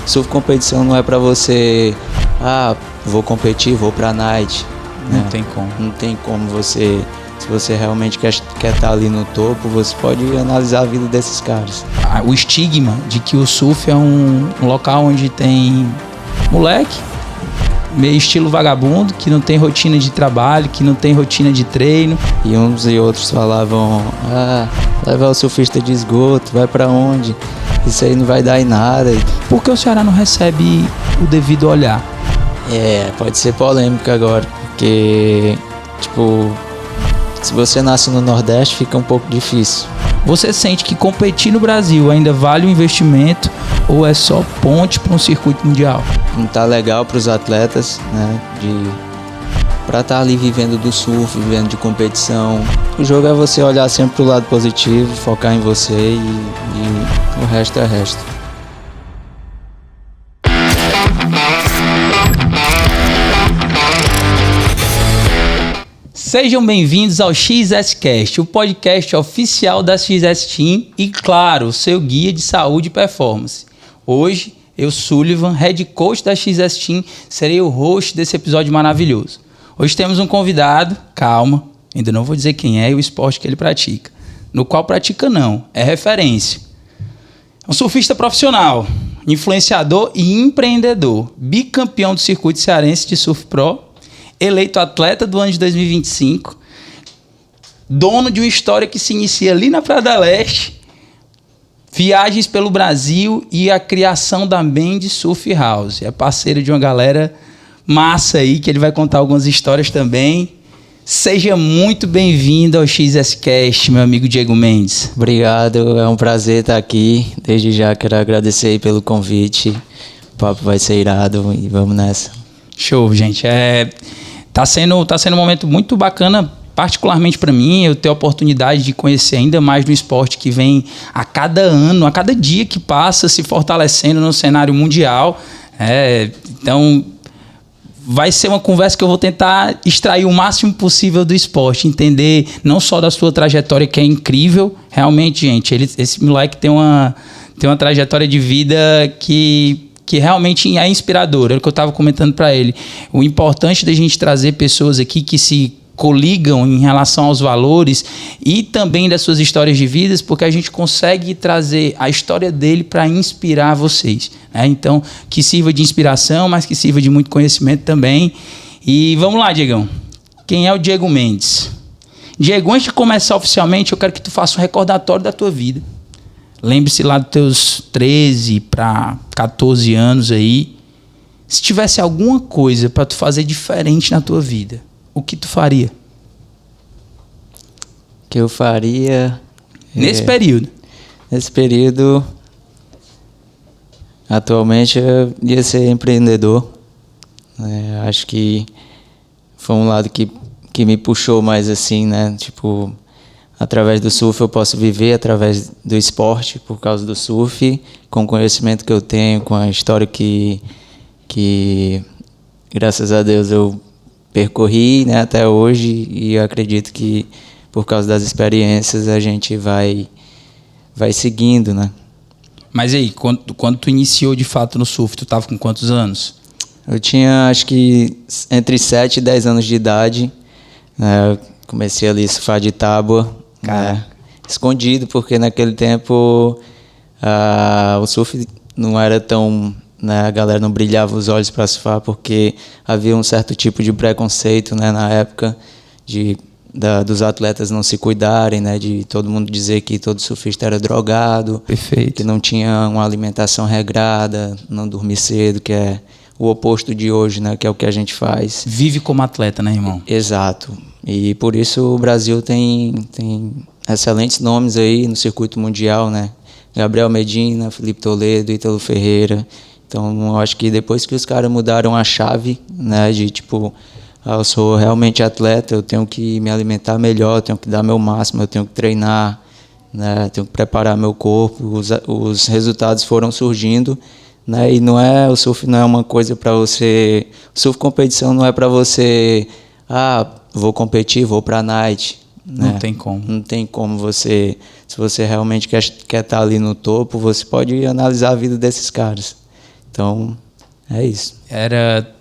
Surf competição não é pra você, vou competir, vou pra night. Não tem como. Não tem como você, se você realmente quer estar ali no topo, você pode analisar a vida desses caras. O estigma de que o surf é um local onde tem moleque, meio estilo vagabundo, que não tem rotina de trabalho, que não tem rotina de treino. E uns e outros falavam, leva o surfista de esgoto, vai pra onde? Isso aí não vai dar em nada. Por que o Ceará não recebe o devido olhar? Pode ser polêmico agora, porque, se você nasce no Nordeste, fica um pouco difícil. Você sente que competir no Brasil ainda vale o investimento ou é só ponte para um circuito mundial? Não tá legal para os atletas, né? Para estar ali vivendo do surf, vivendo de competição. O jogo é você olhar sempre pro lado positivo, focar em você e o resto é resto. Sejam bem-vindos ao XSCast, o podcast oficial da XS Team e, claro, o seu guia de saúde e performance. Hoje, eu, Sullivan, head coach da XS Team, serei o host desse episódio maravilhoso. Hoje temos um convidado, calma, ainda não vou dizer quem é e o esporte que ele pratica. No qual pratica não, é referência. É um surfista profissional, influenciador e empreendedor, bicampeão do circuito cearense de Surf Pro, eleito atleta do ano de 2025, dono de uma história que se inicia ali na Praia da Leste, viagens pelo Brasil e a criação da Band Surf House. É parceiro de uma galera massa aí, que ele vai contar algumas histórias também. Seja muito bem-vindo ao XSCast, meu amigo Diego Mendes. Obrigado, é um prazer estar aqui. Desde já quero agradecer aí pelo convite. O papo vai ser irado e vamos nessa. Show, gente. Tá sendo um momento muito bacana, particularmente para mim, eu ter a oportunidade de conhecer ainda mais do esporte que vem a cada ano, a cada dia que passa, se fortalecendo no cenário mundial. Então, vai ser uma conversa que eu vou tentar extrair o máximo possível do esporte, entender não só da sua trajetória, que é incrível, realmente, gente, esse moleque tem uma trajetória de vida que realmente é inspirador. Era o que eu estava comentando para ele. O importante da gente trazer pessoas aqui que se coligam em relação aos valores e também das suas histórias de vidas, porque a gente consegue trazer a história dele para inspirar vocês, né? Então, que sirva de inspiração, mas que sirva de muito conhecimento também. E vamos lá, Diegão. Quem é o Diego Mendes? Diego, antes de começar oficialmente, eu quero que tu faça um recordatório da tua vida. Lembre-se lá dos teus 13 para 14 anos aí. Se tivesse alguma coisa para tu fazer diferente na tua vida, o que tu faria? O que eu faria... Nesse período? Nesse período, atualmente, eu ia ser empreendedor. Acho que foi um lado que me puxou mais assim, né? Através do surf eu posso viver, através do esporte, por causa do surf, com o conhecimento que eu tenho, com a história que graças a Deus, eu percorri, né, até hoje, e eu acredito que, por causa das experiências, a gente vai seguindo, né? Mas aí, quando tu iniciou de fato no surf, tu estava com quantos anos? Eu tinha, acho que, entre 7 e 10 anos de idade, né? Comecei ali a surfar de tábua, escondido, porque naquele tempo o surf não era tão, né, a galera não brilhava os olhos para surfar, porque havia um certo tipo de preconceito, né, na época dos atletas não se cuidarem, né, de todo mundo dizer que todo surfista era drogado. Perfeito. Que não tinha uma alimentação regrada, não dormir cedo, que é o oposto de hoje, né, que é o que a gente faz. Vive como atleta, né, irmão? Exato. E por isso o Brasil tem excelentes nomes aí no circuito mundial, né? Gabriel Medina, Felipe Toledo, Ítalo Ferreira. Então, eu acho que depois que os caras mudaram a chave, né, de eu sou realmente atleta, eu tenho que me alimentar melhor, eu tenho que dar meu máximo, eu tenho que treinar, né, eu tenho que preparar meu corpo. Os resultados foram surgindo, né? E o surf não é uma coisa para você... O surf competição não é para você... vou competir, vou pra night. Né? Não tem como. Não tem como você... Se você realmente quer estar ali no topo, você pode analisar a vida desses caras. Então, é isso.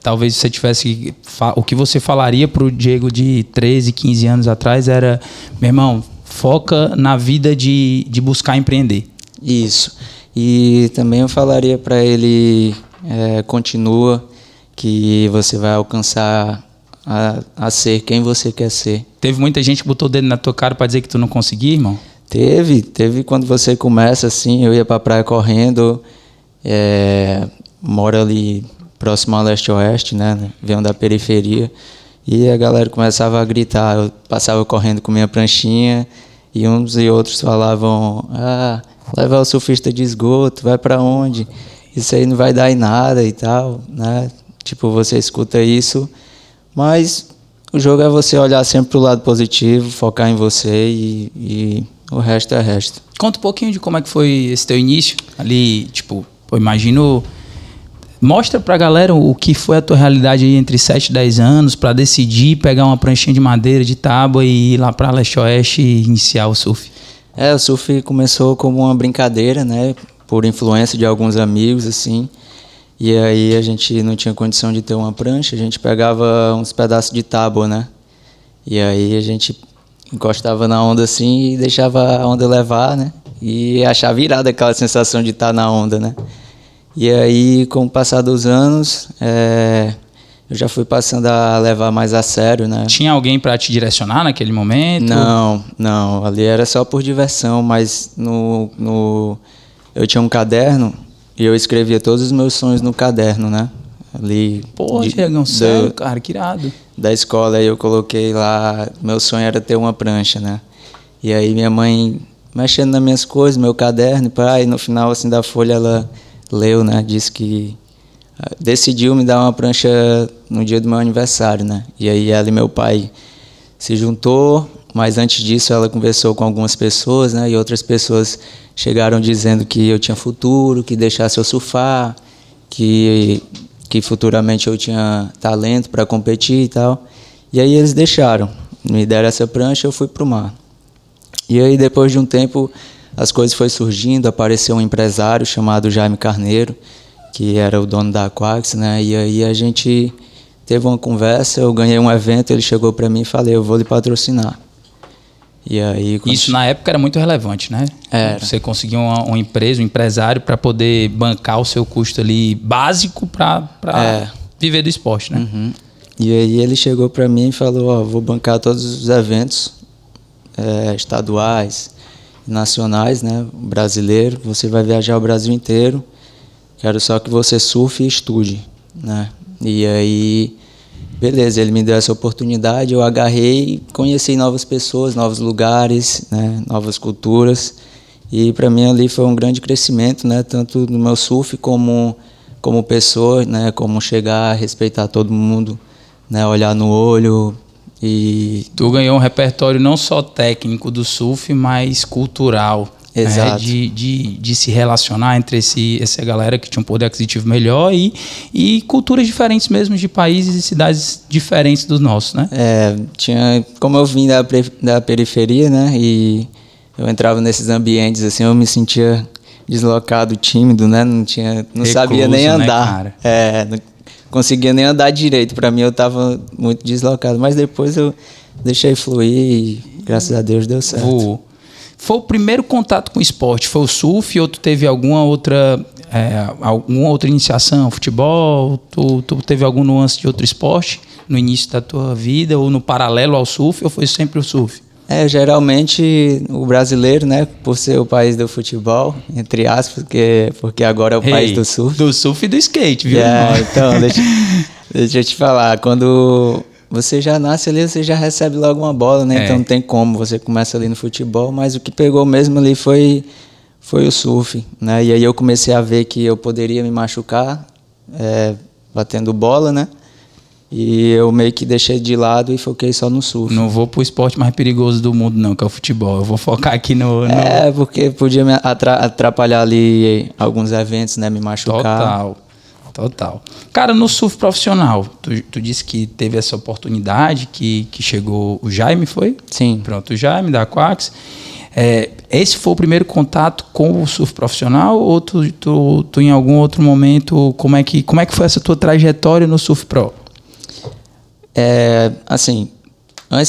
Talvez você tivesse... O que você falaria pro Diego de 13, 15 anos atrás era, meu irmão, foca na vida de buscar empreender. Isso. E também eu falaria para ele, continua, que você vai alcançar a ser quem você quer ser. Teve muita gente que botou o dedo na tua cara para dizer que tu não conseguia, irmão? Teve quando você começa assim, eu ia pra praia correndo, moro ali próximo ao leste-oeste, né, venho da periferia, e a galera começava a gritar, eu passava correndo com minha pranchinha, e uns e outros falavam, leva o surfista de esgoto, vai pra onde? Isso aí não vai dar em nada e tal, né, tipo, você escuta isso, mas o jogo é você olhar sempre pro lado positivo, focar em você e o resto é resto. Conta um pouquinho de como é que foi esse teu início ali, tipo, imagino... Mostra pra galera o que foi a tua realidade aí entre 7 e 10 anos para decidir pegar uma pranchinha de madeira, de tábua e ir lá pra leste-oeste e iniciar o surf. O surf começou como uma brincadeira, né, por influência de alguns amigos, assim, e aí a gente não tinha condição de ter uma prancha, a gente pegava uns pedaços de tábua, né, e aí a gente encostava na onda assim e deixava a onda levar, né, e achava irada aquela sensação de estar na onda, né. E aí, com o passar dos anos, eu já fui passando a levar mais a sério, né? Tinha alguém para te direcionar naquele momento? Não, ali era só por diversão, mas eu tinha um caderno e eu escrevia todos os meus sonhos no caderno, né? Ali. Pô, Diegão, sério, cara, que irado. Da escola, aí eu coloquei lá, meu sonho era ter uma prancha, né? E aí minha mãe mexendo nas minhas coisas, meu caderno, e no final assim da folha ela leu, né, disse que decidiu me dar uma prancha no dia do meu aniversário, né, e aí ela e meu pai se juntou, mas antes disso ela conversou com algumas pessoas, né, e outras pessoas chegaram dizendo que eu tinha futuro, que deixasse eu surfar, que futuramente eu tinha talento para competir e tal, e aí eles deixaram, me deram essa prancha e eu fui pro mar. E aí depois de um tempo as coisas foram surgindo, apareceu um empresário chamado Jaime Carneiro, que era o dono da Aquax, né? E aí a gente teve uma conversa, eu ganhei um evento, ele chegou para mim e falei, eu vou lhe patrocinar. E aí, isso na época era muito relevante, né? Era. Você conseguiu uma empresa, um empresário para poder bancar o seu custo ali básico para viver do esporte, né? Uhum. E aí ele chegou para mim e falou, vou bancar todos os eventos estaduais, nacionais, né, brasileiro, você vai viajar o Brasil inteiro, quero só que você surfe e estude, né, e aí, beleza, ele me deu essa oportunidade, eu agarrei, conheci novas pessoas, novos lugares, né, novas culturas, e para mim ali foi um grande crescimento, né, tanto no meu surf como pessoa, né, como chegar a respeitar todo mundo, né, olhar no olho. E tu ganhou um repertório não só técnico do surf, mas cultural. Exato. Né? De se relacionar entre essa galera que tinha um poder aquisitivo melhor e culturas diferentes mesmo, de países e cidades diferentes dos nossos, né? Como eu vim da periferia, né, e eu entrava nesses ambientes, assim, eu me sentia deslocado, tímido, né, não sabia nem andar. Né, cara? Não conseguia nem andar direito, para mim eu estava muito deslocado, mas depois eu deixei fluir e graças a Deus deu certo. Foi o primeiro contato com o esporte, foi o surf ou tu teve alguma outra iniciação, futebol, tu teve algum nuance de outro esporte no início da tua vida ou no paralelo ao surf ou foi sempre o surf? Geralmente o brasileiro, né, por ser o país do futebol, entre aspas, porque agora é o país do surf. Do surf e do skate, viu? Então, deixa eu te falar, quando você já nasce ali, você já recebe logo uma bola, né, então não tem como, você começa ali no futebol, mas o que pegou mesmo ali foi o surf, né, e aí eu comecei a ver que eu poderia me machucar batendo bola, né, e eu meio que deixei de lado e foquei só no surf. Não vou pro esporte mais perigoso do mundo não, que é o futebol. Eu vou focar aqui no... porque podia me atrapalhar ali alguns eventos, né? Me machucar. Total. Cara, no surf profissional, tu disse que teve essa oportunidade, que chegou o Jaime, foi? Sim. Pronto, o Jaime da Aquax. Esse foi o primeiro contato com o surf profissional ou tu em algum outro momento, como é que foi essa tua trajetória no surf pro? Assim,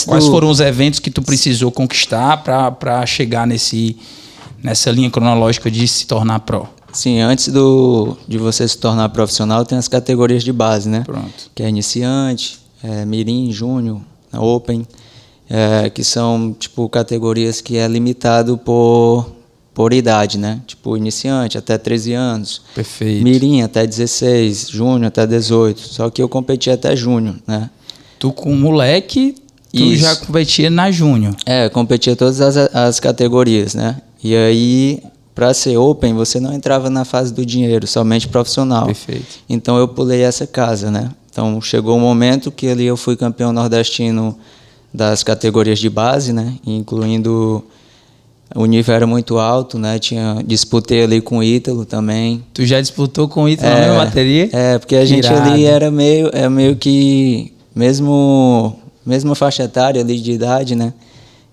Quais foram os eventos que tu precisou conquistar para chegar nessa linha cronológica de se tornar pro? Sim, antes de você se tornar profissional, tem as categorias de base, né? Pronto. Que é iniciante, mirim, júnior, open, que são tipo categorias que é limitado por idade, né? Tipo iniciante até 13 anos, Perfeito. mirim até 16, júnior até 18. Só que eu competi até júnior, né? Tu com moleque, tu já competia na júnior. Competia todas as categorias, né? E aí, para ser open, você não entrava na fase do dinheiro, somente profissional. Perfeito. Então eu pulei essa casa, né? Então chegou um momento que ali eu fui campeão nordestino das categorias de base, né? Incluindo, o nível era muito alto, né? Disputei ali com o Ítalo também. Tu já disputou com o Ítalo na mesma bateria? Porque a gente ali era meio que mesma faixa etária ali de idade, né?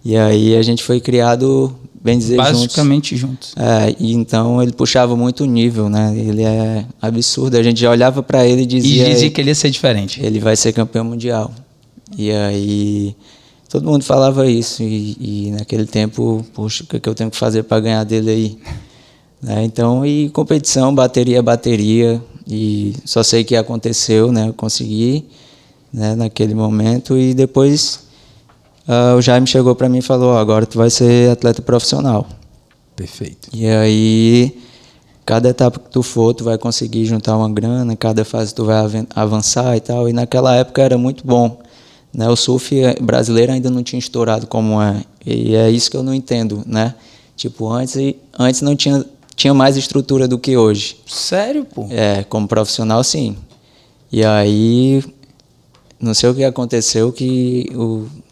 E aí a gente foi criado, bem dizer, basicamente juntos. E então ele puxava muito o nível, né? Ele é absurdo. A gente já olhava para ele e dizia que ele ia ser diferente. Ele vai ser campeão mundial. E aí todo mundo falava isso. E naquele tempo, puxa, o que eu tenho que fazer para ganhar dele aí? Então, e competição, bateria. E só sei que aconteceu, né? Eu consegui, né, naquele momento. E depois o Jaime chegou para mim e falou: agora tu vai ser atleta profissional. Perfeito. E aí, cada etapa que tu for, tu vai conseguir juntar uma grana, cada fase tu vai avançar e tal. E naquela época era muito bom, né? O surf brasileiro ainda não tinha estourado como é. E é isso que eu não entendo, né? Tipo, antes não tinha mais estrutura do que hoje. Sério, pô? Como profissional, sim. E aí, não sei o que aconteceu, que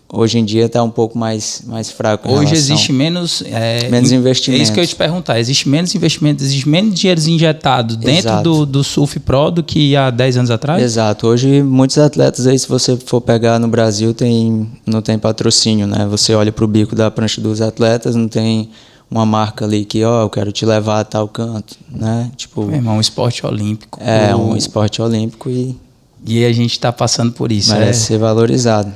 hoje em dia está um pouco mais fraco. Hoje existe menos investimento. É isso que eu ia te perguntar. Existe menos investimento, existe menos dinheiro injetado dentro do surf pro do que há 10 anos atrás? Exato. Hoje, muitos atletas aí, se você for pegar no Brasil, não tem patrocínio, né? Você olha para o bico da prancha dos atletas, não tem uma marca ali que, eu quero te levar a tal canto, né? Tipo, meu irmão, um esporte olímpico. Um esporte olímpico e a gente está passando por isso. Merece ser valorizado.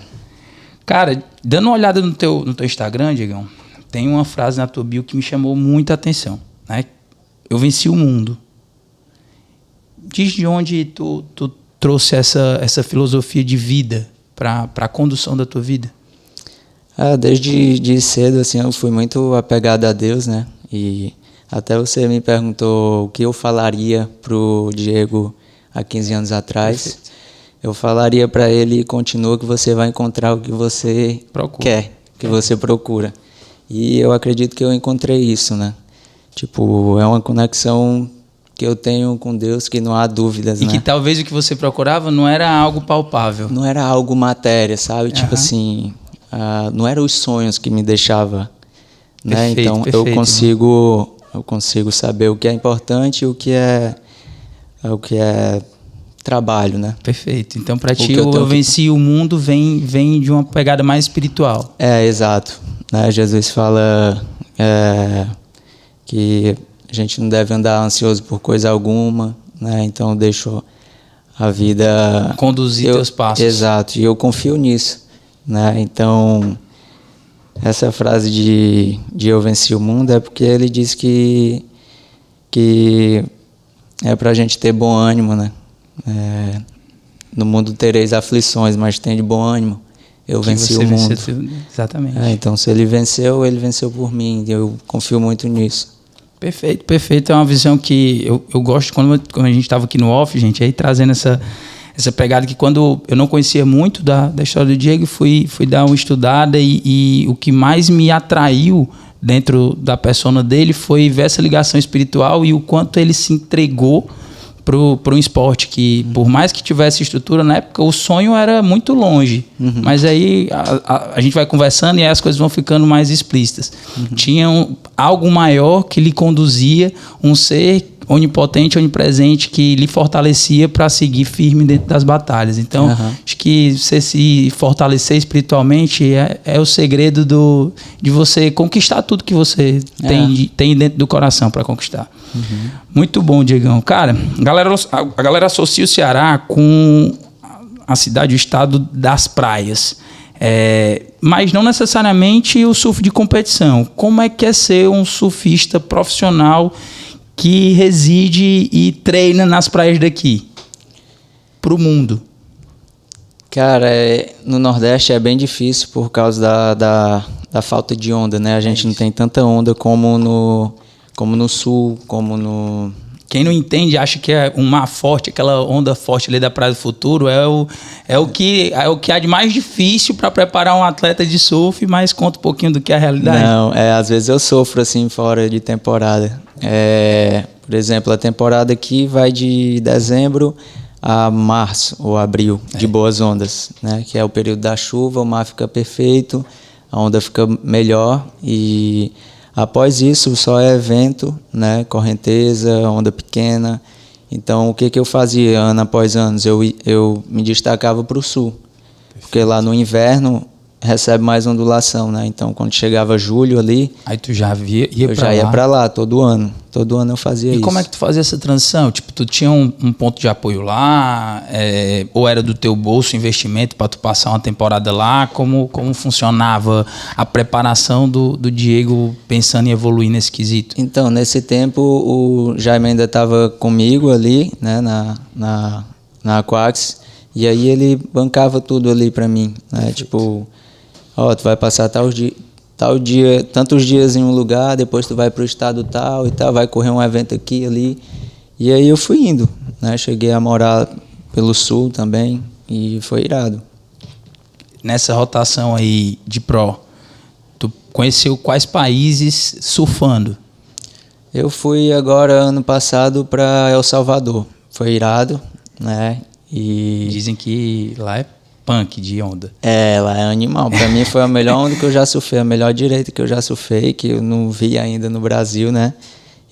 Cara, dando uma olhada no teu Instagram, Diegão, tem uma frase na tua bio que me chamou muita atenção, né? Eu venci o mundo. Diz de onde tu trouxe essa filosofia de vida para a condução da tua vida? Desde cedo, assim, eu fui muito apegado a Deus, né? E até você me perguntou o que eu falaria pro Diego há 15 anos atrás. Perfeito. Eu falaria para ele: continua que você vai encontrar o que você quer, que você procura. E eu acredito que eu encontrei isso, né? Tipo, é uma conexão que eu tenho com Deus que não há dúvidas, né? E que talvez o que você procurava não era algo palpável. Não era algo matéria, sabe? Uhum. Tipo assim, não eram os sonhos que me deixavam, né? Perfeito, então eu consigo saber o que é importante e o que é trabalho, né? Perfeito. Então, para ti, eu venci o mundo vem de uma pegada mais espiritual. Exato. Né? Jesus fala que a gente não deve andar ansioso por coisa alguma, né? Então, deixo a vida conduzir teus passos. Exato. E eu confio nisso, né? Então, essa frase de eu venci o mundo é porque ele diz que é pra gente ter bom ânimo, né? No mundo tereis aflições, mas tem de bom ânimo. Eu venci o mundo. Exatamente. Então, se ele venceu por mim. Eu confio muito nisso. Perfeito, perfeito. É uma visão que eu gosto. Quando a gente estava aqui no off, gente, aí trazendo essa pegada que quando eu não conhecia muito da história do Diego, fui dar uma estudada e o que mais me atraiu dentro da persona dele foi ver essa ligação espiritual e o quanto ele se entregou para um esporte que, por mais que tivesse estrutura, na época o sonho era muito longe. Uhum. Mas aí a gente vai conversando e aí as coisas vão ficando mais explícitas. Uhum. Tinha algo maior que lhe conduzia, um ser onipotente, onipresente, que lhe fortalecia para seguir firme dentro das batalhas. Então, acho que você se fortalecer espiritualmente é o segredo de você conquistar tudo que você tem dentro do coração para conquistar. Muito bom, Diegão. Cara, a galera associa o Ceará com a cidade, o estado das praias. Mas não necessariamente o surf de competição. Como é que é ser um surfista profissional que reside e treina nas praias daqui pro mundo? Cara, no Nordeste é bem difícil por causa da falta de onda, né? A gente não tem tanta onda como no Sul, como no... Quem não entende acha que é um mar forte, aquela onda forte ali da Praia do Futuro, é o que há de mais difícil para preparar um atleta de surf, mas conta um pouquinho do que é a realidade. Não, às vezes eu sofro assim fora de temporada. Por exemplo, a temporada aqui vai de dezembro a março ou abril, de boas ondas, né? Que é o período da chuva, o mar fica perfeito, a onda fica melhor e... Após isso, só é evento, né? Correnteza, onda pequena. Então, o que eu fazia ano após ano? Eu me destacava para o sul, porque lá no inverno recebe mais ondulação, né? Então, quando chegava julho ali... Aí tu já ia para lá? Eu já ia para lá, todo ano. Todo ano eu fazia isso. E como é que tu fazia essa transição? Tipo, tu tinha um ponto de apoio lá? Ou era do teu bolso investimento para tu passar uma temporada lá? Como funcionava a preparação do Diego pensando em evoluir nesse quesito? Então, nesse tempo, o Jaime ainda estava comigo ali, né? Na Aquax. E aí ele bancava tudo ali para mim, né? Tipo... tu vai passar tantos dias em um lugar, depois tu vai para o estado tal e tal, vai correr um evento aqui ali. E aí eu fui indo, né? Cheguei a morar pelo sul também e foi irado. Nessa rotação aí de pro, tu conheceu quais países surfando? Eu fui agora ano passado para El Salvador, foi irado, né? E dizem que lá é punk de onda. Lá é animal. Pra mim foi a melhor onda que eu já surfei, a melhor direita que eu já surfei, que eu não vi ainda no Brasil, né?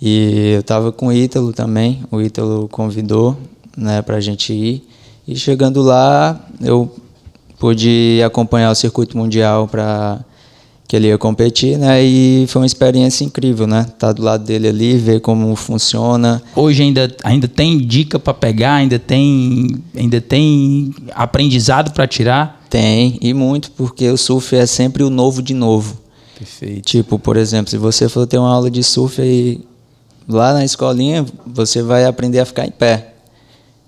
E eu tava com o Ítalo também, o Ítalo convidou, né, pra gente ir. E chegando lá, eu pude acompanhar o circuito mundial que ele ia competir, né? E foi uma experiência incrível, né? Tá do lado dele ali, ver como funciona. Hoje ainda tem dica para pegar, ainda tem aprendizado para tirar? Tem, e muito, porque o surf é sempre o novo de novo. Perfeito. Tipo, por exemplo, se você for ter uma aula de surf aí lá na escolinha, você vai aprender a ficar em pé.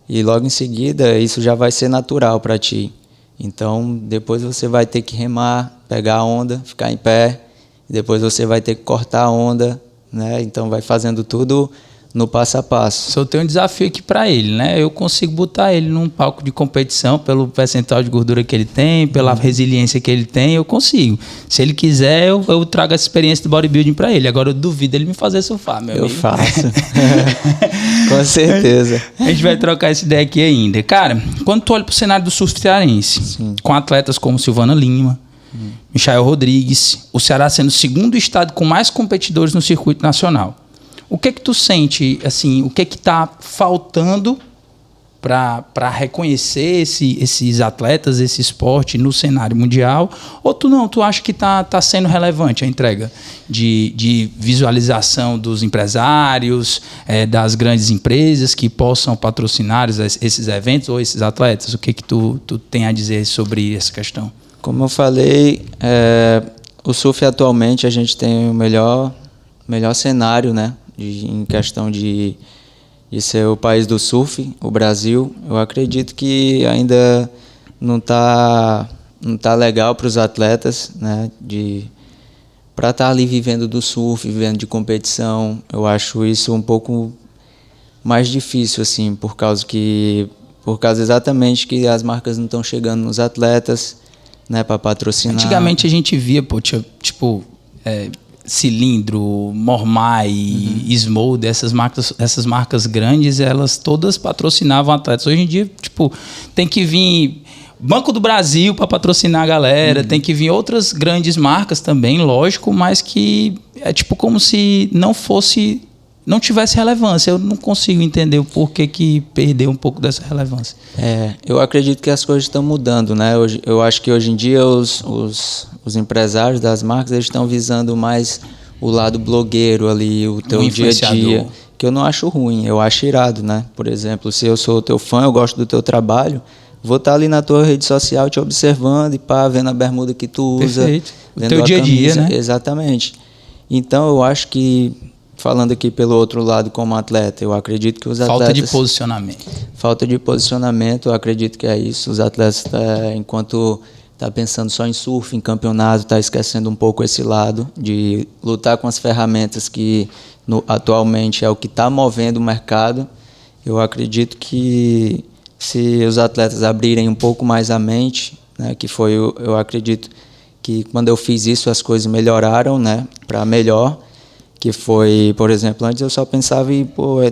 E logo em seguida, isso já vai ser natural para ti. Então, depois você vai ter que remar, pegar a onda, ficar em pé. E depois você vai ter que cortar a onda, né? Então, vai fazendo tudo no passo a passo. Só tenho um desafio aqui para ele, né? Eu consigo botar ele num palco de competição pelo percentual de gordura que ele tem, pela resiliência que ele tem, eu consigo. Se ele quiser, eu trago essa experiência do bodybuilding para ele. Agora eu duvido ele me fazer surfar, meu amigo. Eu faço. Com certeza. A gente vai trocar essa ideia aqui ainda. Cara, quando tu olha pro cenário do surf cearense, Sim. com atletas como Silvana Lima, Michael Rodrigues, o Ceará sendo o segundo estado com mais competidores no circuito nacional. O que é que tu sente, assim, o que é que está faltando para reconhecer esses atletas, esse esporte no cenário mundial? Ou tu acha que tá sendo relevante a entrega de visualização dos empresários, das grandes empresas que possam patrocinar esses eventos ou esses atletas? O que é que tu tem a dizer sobre essa questão? Como eu falei, o surf atualmente a gente tem o melhor cenário, né? Em questão de ser o país do surf, o Brasil. Eu acredito que ainda não tá legal para os atletas, né? Para estar ali vivendo do surf, vivendo de competição. Eu acho isso um pouco mais difícil, assim, por causa exatamente que as marcas não estão chegando nos atletas, né, para patrocinar. Antigamente a gente via, tipo, Cilindro, Mormai, Smolder, essas marcas grandes, elas todas patrocinavam atletas. Hoje em dia, tipo, tem que vir Banco do Brasil para patrocinar a galera, tem que vir outras grandes marcas também, lógico, mas que é tipo como se não fosse não tivesse relevância. Eu não consigo entender o porquê que perdeu um pouco dessa relevância. Eu acredito que as coisas estão mudando, né? Eu acho que hoje em dia os empresários das marcas, eles estão visando mais o lado blogueiro ali, o teu dia a dia, que eu não acho ruim, eu acho irado, né? Por exemplo, se eu sou teu fã, eu gosto do teu trabalho, vou estar ali na tua rede social te observando e vendo a bermuda que tu usa. Perfeito. Vendo o teu dia a dia, né? Exatamente. Então eu acho que, falando aqui pelo outro lado como atleta, eu acredito que os atletas... Falta de posicionamento. Falta de posicionamento, eu acredito que é isso. Os atletas, enquanto tá pensando só em surf, em campeonato, tá esquecendo um pouco esse lado de lutar com as ferramentas que atualmente é o que está movendo o mercado. Eu acredito que se os atletas abrirem um pouco mais a mente, né, que foi, eu acredito que quando eu fiz isso as coisas melhoraram, né, para melhor, que foi, por exemplo, antes eu só pensava em,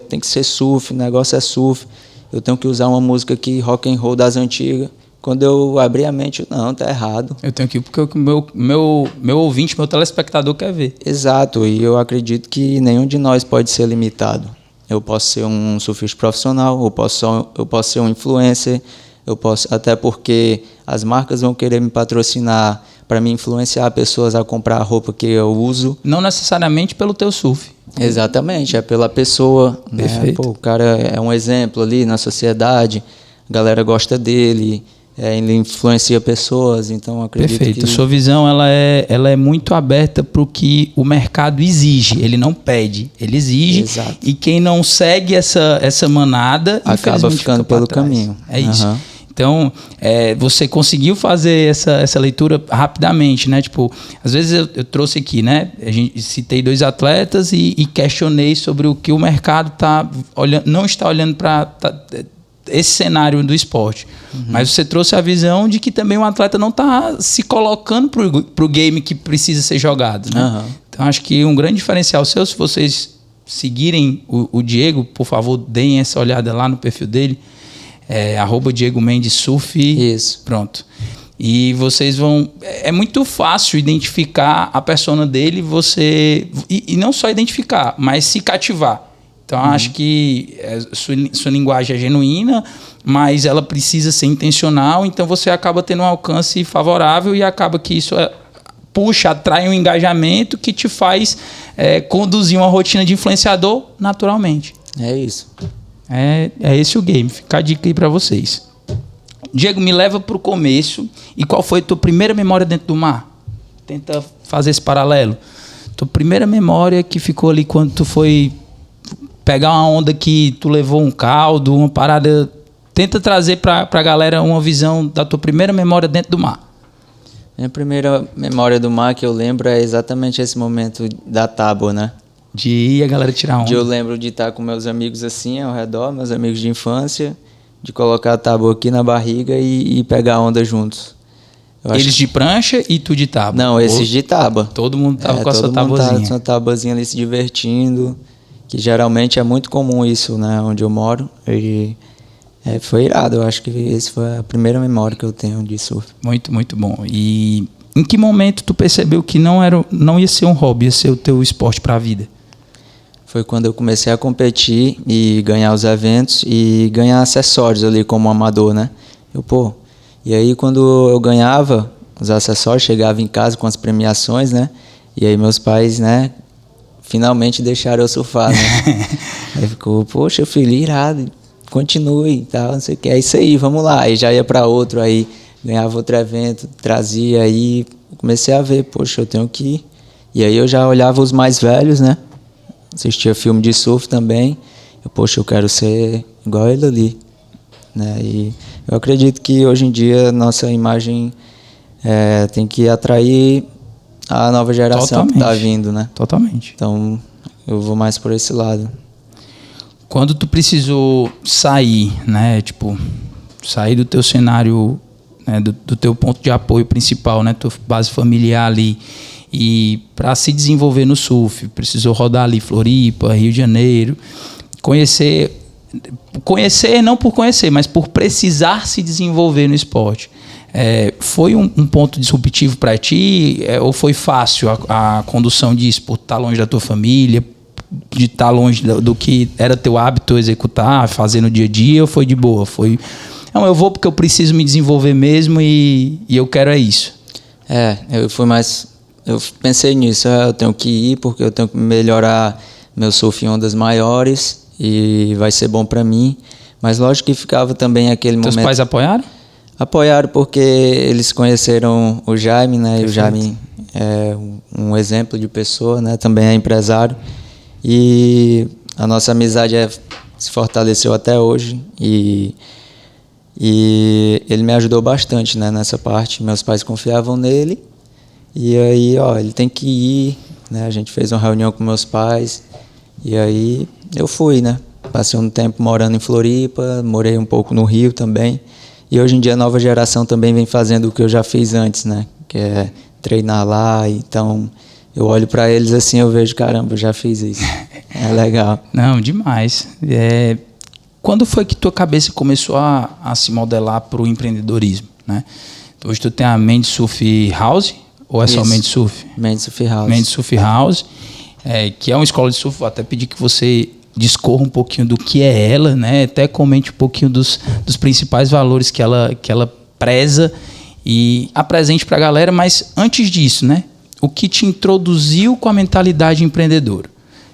tem que ser surf, o negócio é surf, eu tenho que usar uma música aqui, rock and roll das antigas. Quando eu abri a mente, não, tá errado. Eu tenho que ir porque o meu ouvinte, meu telespectador quer ver. Exato, e eu acredito que nenhum de nós pode ser limitado. Eu posso ser um surfista profissional, eu posso ser um influencer, até porque as marcas vão querer me patrocinar para me influenciar pessoas a comprar a roupa que eu uso. Não necessariamente pelo teu surf. Exatamente, é pela pessoa. Perfeito. Né? O cara é um exemplo ali na sociedade, a galera gosta dele. Ele influencia pessoas, então acredito Perfeito. que... A sua visão ela é muito aberta para o que o mercado exige. Ele não pede, ele exige. Exato. E quem não segue essa manada acaba ficando pelo caminho. É isso. Então, você conseguiu fazer essa leitura rapidamente, né? Tipo, às vezes eu trouxe aqui, né? Citei 2 atletas e questionei sobre o que o mercado não está olhando para esse cenário do esporte. Mas você trouxe a visão de que também o atleta não está se colocando para o game que precisa ser jogado, né? Então, acho que um grande diferencial seu, se vocês seguirem o Diego, por favor, deem essa olhada lá no perfil dele, @Diego Mendes Surf. Isso. Pronto. E vocês vão... É muito fácil identificar a persona dele, e não só identificar, mas se cativar. Então, acho que sua linguagem é genuína, mas ela precisa ser intencional, então você acaba tendo um alcance favorável e acaba que isso atrai um engajamento que te faz conduzir uma rotina de influenciador naturalmente. É isso. É esse o game. Fica a dica aí para vocês. Diego, me leva para o começo. E qual foi a tua primeira memória dentro do mar? Tenta fazer esse paralelo. Tua primeira memória que ficou ali quando tu foi pegar uma onda que tu levou um caldo, uma parada. Tenta trazer para a galera uma visão da tua primeira memória dentro do mar. Minha primeira memória do mar que eu lembro é exatamente esse momento da tábua, né? De ir a galera tirar onda. Eu lembro de estar com meus amigos assim ao redor, meus amigos de infância, de colocar a tábua aqui na barriga e pegar onda juntos. Eles de prancha e tu de tábua? Não, esses de tábua. Todo mundo tava com a sua tabuazinha. Todo mundo com a tabuazinha ali se divertindo, que geralmente é muito comum isso, né, onde eu moro. E foi irado, eu acho que essa foi a primeira memória que eu tenho de surf. Muito, muito bom. E em que momento tu percebeu que não ia ser um hobby, ia ser o teu esporte para a vida? Foi quando eu comecei a competir e ganhar os eventos e ganhar acessórios ali como amador, né? E aí quando eu ganhava os acessórios, chegava em casa com as premiações, né? E aí meus pais, né, finalmente deixaram eu surfar, né? Aí ficou, poxa, filho, irado, continue e tal, não sei o que. É isso aí, vamos lá. Aí já ia para outro, aí ganhava outro evento, trazia, aí comecei a ver, poxa, eu tenho que ir. E aí eu já olhava os mais velhos, né? Assistia filme de surf também. Eu quero ser igual ele ali, né? E eu acredito que hoje em dia nossa imagem tem que atrair a nova geração que está vindo, né? Totalmente. Então eu vou mais por esse lado. Quando tu precisou sair, né? Tipo, sair do teu cenário, né? do teu ponto de apoio principal, né? Tua base familiar ali. E para se desenvolver no surf, precisou rodar ali Floripa, Rio de Janeiro, conhecer não por conhecer, mas por precisar se desenvolver no esporte. Foi um ponto disruptivo para ti ou foi fácil a condução disso, por estar longe da tua família, de estar longe do que era teu hábito executar, fazer no dia a dia, ou foi de boa? Foi, não, eu vou porque eu preciso me desenvolver mesmo e eu quero é isso. Eu pensei nisso, eu tenho que ir porque eu tenho que melhorar meu surf em ondas maiores e vai ser bom para mim. Mas lógico que ficava também aquele momento... Teus pais apoiaram? Apoiaram porque eles conheceram o Jaime, né? Perfeito. E o Jaime é um exemplo de pessoa, né? Também é empresário. E a nossa amizade se fortaleceu até hoje e ele me ajudou bastante, né, nessa parte. Meus pais confiavam nele e aí, ele tem que ir, né? A gente fez uma reunião com meus pais e aí eu fui, né? Passei um tempo morando em Floripa, morei um pouco no Rio também. E hoje em dia a nova geração também vem fazendo o que eu já fiz antes, né? Que é treinar lá. Então eu olho para eles assim, eu vejo, caramba, eu já fiz isso. É legal. Não, demais. Quando foi que tua cabeça começou a se modelar para o empreendedorismo, né? Hoje tu tem a Mendes Surf House ou é Isso. só Mendes Surf? Mendes Surf House. Mendes Surf House, que é uma escola de surf. Vou até pedir que você discorra um pouquinho do que é ela, né? Até comente um pouquinho dos principais valores que ela preza e apresente para a galera. Mas antes disso, né? O que te introduziu com a mentalidade empreendedora?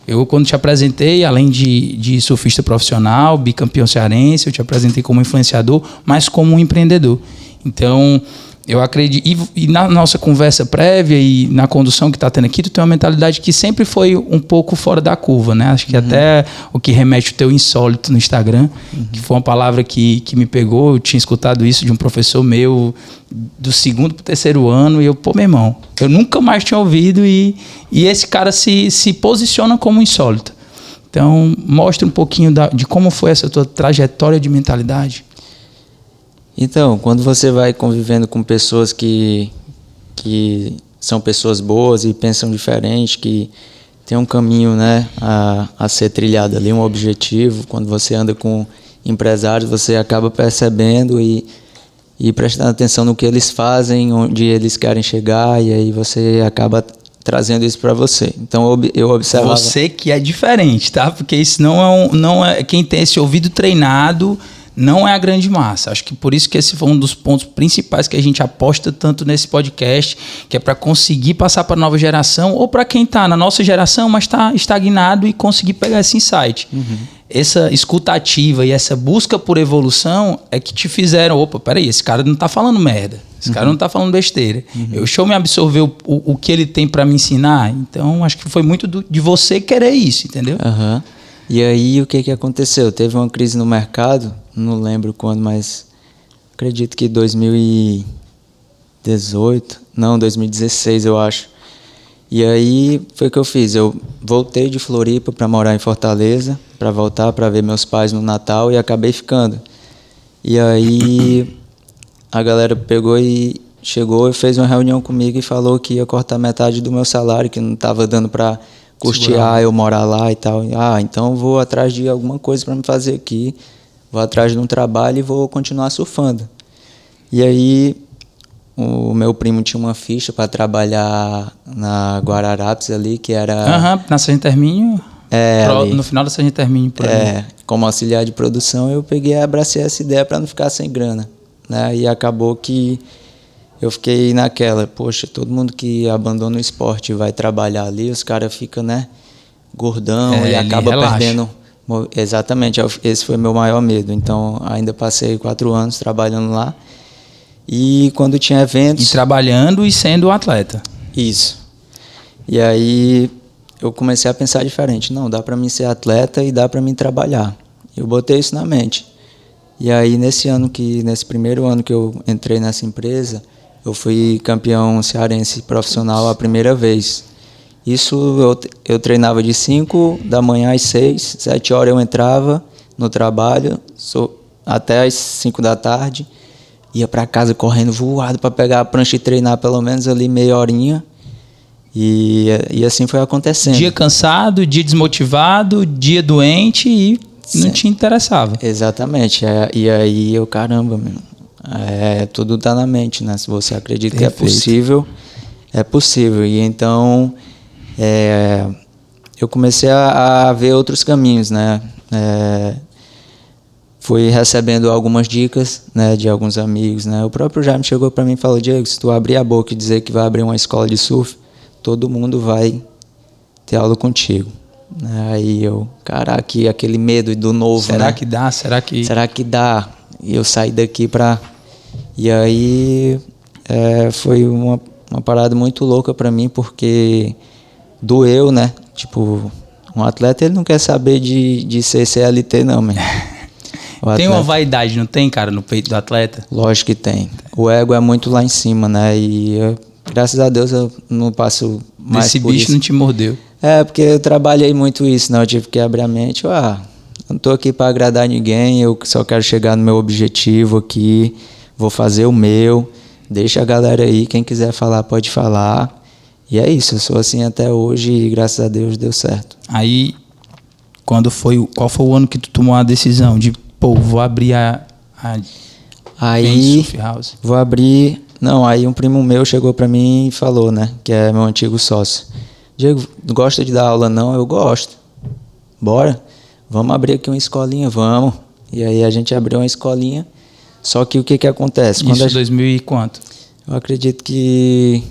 Eu, quando te apresentei, além de surfista profissional, bicampeão cearense, eu te apresentei como influenciador, mas como um empreendedor. Então, eu acredito... E na nossa conversa prévia e na condução que está tendo aqui, tu tem uma mentalidade que sempre foi um pouco fora da curva, né? Acho que até o que remete o teu insólito no Instagram, que foi uma palavra que me pegou. Eu tinha escutado isso de um professor meu do 2º para o 3º ano e eu, meu irmão, eu nunca mais tinha ouvido e esse cara se posiciona como insólito. Então, mostra um pouquinho de como foi essa tua trajetória de mentalidade. Então, quando você vai convivendo com pessoas que são pessoas boas e pensam diferente, que tem um caminho, né, a ser trilhado ali, um objetivo, quando você anda com empresários, você acaba percebendo e prestando atenção no que eles fazem, onde eles querem chegar, e aí você acaba trazendo isso para você. Então eu observava... Você que é diferente, tá? Porque isso não é quem tem esse ouvido treinado, não é a grande massa. Acho que por isso que esse foi um dos pontos principais que a gente aposta tanto nesse podcast, que é para conseguir passar para a nova geração, ou para quem está na nossa geração, mas está estagnado e conseguir pegar esse insight. Essa escuta ativa e essa busca por evolução é que te fizeram, opa, peraí, esse cara não está falando merda, esse cara não está falando besteira. Deixa eu me absorver o que ele tem para me ensinar. Então, acho que foi muito de você querer isso, entendeu? E aí, o que aconteceu? Teve uma crise no mercado, não lembro quando, mas acredito que 2016, eu acho. E aí, foi o que eu fiz. Eu voltei de Floripa para morar em Fortaleza, para voltar para ver meus pais no Natal e acabei ficando. E aí, a galera pegou e chegou e fez uma reunião comigo e falou que ia cortar metade do meu salário, que não estava dando para custear eu morar lá e tal. Então vou atrás de alguma coisa para me fazer aqui, vou atrás de um trabalho e vou continuar surfando. E aí o meu primo tinha uma ficha para trabalhar na Guararapes ali, que era... na Sargento Hermínio, no final da Sargento Hermínio. Como auxiliar de produção, eu peguei e abracei essa ideia para não ficar sem grana, né? E acabou que eu fiquei naquela, poxa, todo mundo que abandona o esporte e vai trabalhar ali, os caras ficam, né, gordão e acaba perdendo. Exatamente, esse foi meu maior medo. Então, ainda passei 4 anos trabalhando lá. E quando tinha eventos... E trabalhando e sendo atleta. Isso. E aí eu comecei a pensar diferente. Não, dá para mim ser atleta e dá para mim trabalhar. Eu botei isso na mente. E aí, nesse primeiro ano que eu entrei nessa empresa, eu fui campeão cearense profissional a primeira vez. Isso eu treinava de 5 da manhã às 6, 7 horas eu entrava no trabalho, até às 5 da tarde, ia para casa correndo voado para pegar a prancha e treinar pelo menos ali meia horinha. E assim foi acontecendo. Dia cansado, dia desmotivado, dia doente e não te interessava. Exatamente. E aí eu, caramba, meu. Tudo está na mente, né? Se você acredita que é possível, é possível. E então eu comecei a ver outros caminhos, né? Fui recebendo algumas dicas, né, de alguns amigos, né? O próprio Jaime chegou para mim e falou: Diego, se tu abrir a boca e dizer que vai abrir uma escola de surf, todo mundo vai ter aula contigo. Aí eu, caraca, aquele medo do novo, Será né? que dá? Será que dá? E eu saí daqui pra... E aí foi uma parada muito louca pra mim, porque doeu, né? Tipo, um atleta, ele não quer saber de ser CLT não, man. Tem uma vaidade, não tem, cara, no peito do atleta? Lógico que tem. O ego é muito lá em cima, né? E graças a Deus eu não passo mais Esse por bicho isso. não te mordeu. Porque eu trabalhei muito isso, né? Eu tive que abrir a mente. Eu não tô aqui para agradar ninguém, eu só quero chegar no meu objetivo aqui, vou fazer o meu, deixa a galera aí, quem quiser falar pode falar. E é isso, eu sou assim até hoje e graças a Deus deu certo. Aí, qual foi o ano que tu tomou a decisão de, vou abrir aí Surf House? Vou abrir... Não, aí um primo meu chegou para mim e falou, né, que é meu antigo sócio. Diego, gosta de dar aula não? Eu gosto. Bora? Vamos abrir aqui uma escolinha, vamos. E aí a gente abriu uma escolinha. Só que o que acontece? Isso, 2000 e quanto? Eu acredito que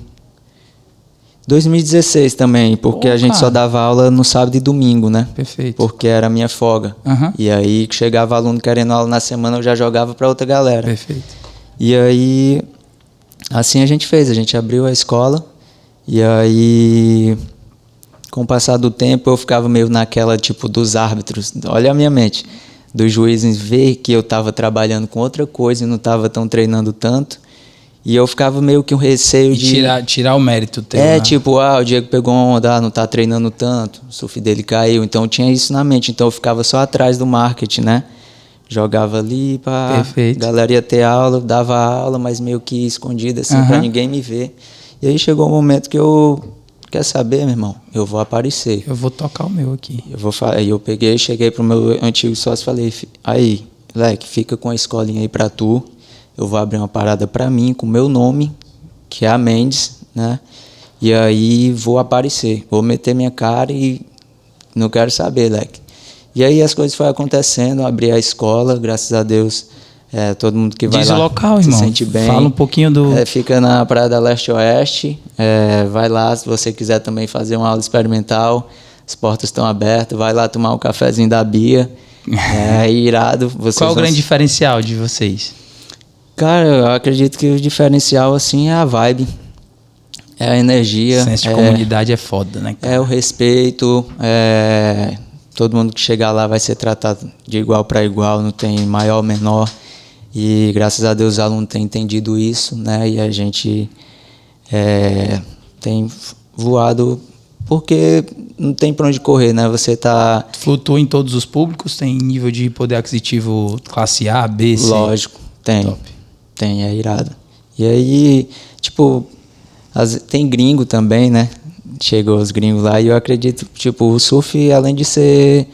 2016 também, porque a gente só dava aula no sábado e domingo, né? Perfeito. Porque era a minha folga. E aí chegava aluno querendo aula na semana, eu já jogava para outra galera. Perfeito. E aí, assim a gente fez, a gente abriu a escola. E aí, com o passar do tempo, eu ficava meio naquela, tipo, dos árbitros. Olha a minha mente. Dos juízes ver que eu estava trabalhando com outra coisa e não estava tão treinando tanto. E eu ficava meio que um receio de... tirar o mérito teu, né? Tipo, o Diego pegou uma onda, não tá treinando tanto, o surf dele caiu. Então, tinha isso na mente. Então, eu ficava só atrás do marketing, né? Jogava ali, Perfeito. A galera ia ter aula, dava aula, mas meio que escondida, assim, pra ninguém me ver. E aí chegou um momento que eu... Quer saber, meu irmão? Eu vou aparecer. Eu vou tocar o meu aqui. Aí eu peguei, cheguei pro meu antigo sócio e falei: aí, moleque, fica com a escolinha aí pra tu. Eu vou abrir uma parada pra mim, com o meu nome, que é a Mendes, né? E aí vou aparecer. Vou meter minha cara e não quero saber, leque. E aí as coisas foram acontecendo, abri a escola, graças a Deus. Todo mundo que vai Diz lá o local, se irmão. sente bem. Fala um pouquinho do... Fica na Praia da Leste-Oeste. Vai lá, se você quiser também fazer uma aula experimental. As portas estão abertas. Vai lá tomar um cafezinho da Bia. Irado. Qual o grande diferencial de vocês? Cara, eu acredito que o diferencial assim é a vibe. É a energia. O senso de comunidade é foda, né, cara? É o respeito. Todo mundo que chegar lá vai ser tratado de igual para igual. Não tem maior ou menor. E graças a Deus os alunos têm entendido isso, né? E a gente tem voado porque não tem para onde correr, né? Você tá... Flutua em todos os públicos? Tem nível de poder aquisitivo classe A, B, C? Lógico, tem. Top. Tem, é irado. E aí, tipo, tem gringo também, né? Chegou os gringos lá e eu acredito, tipo, o surf, além de ser...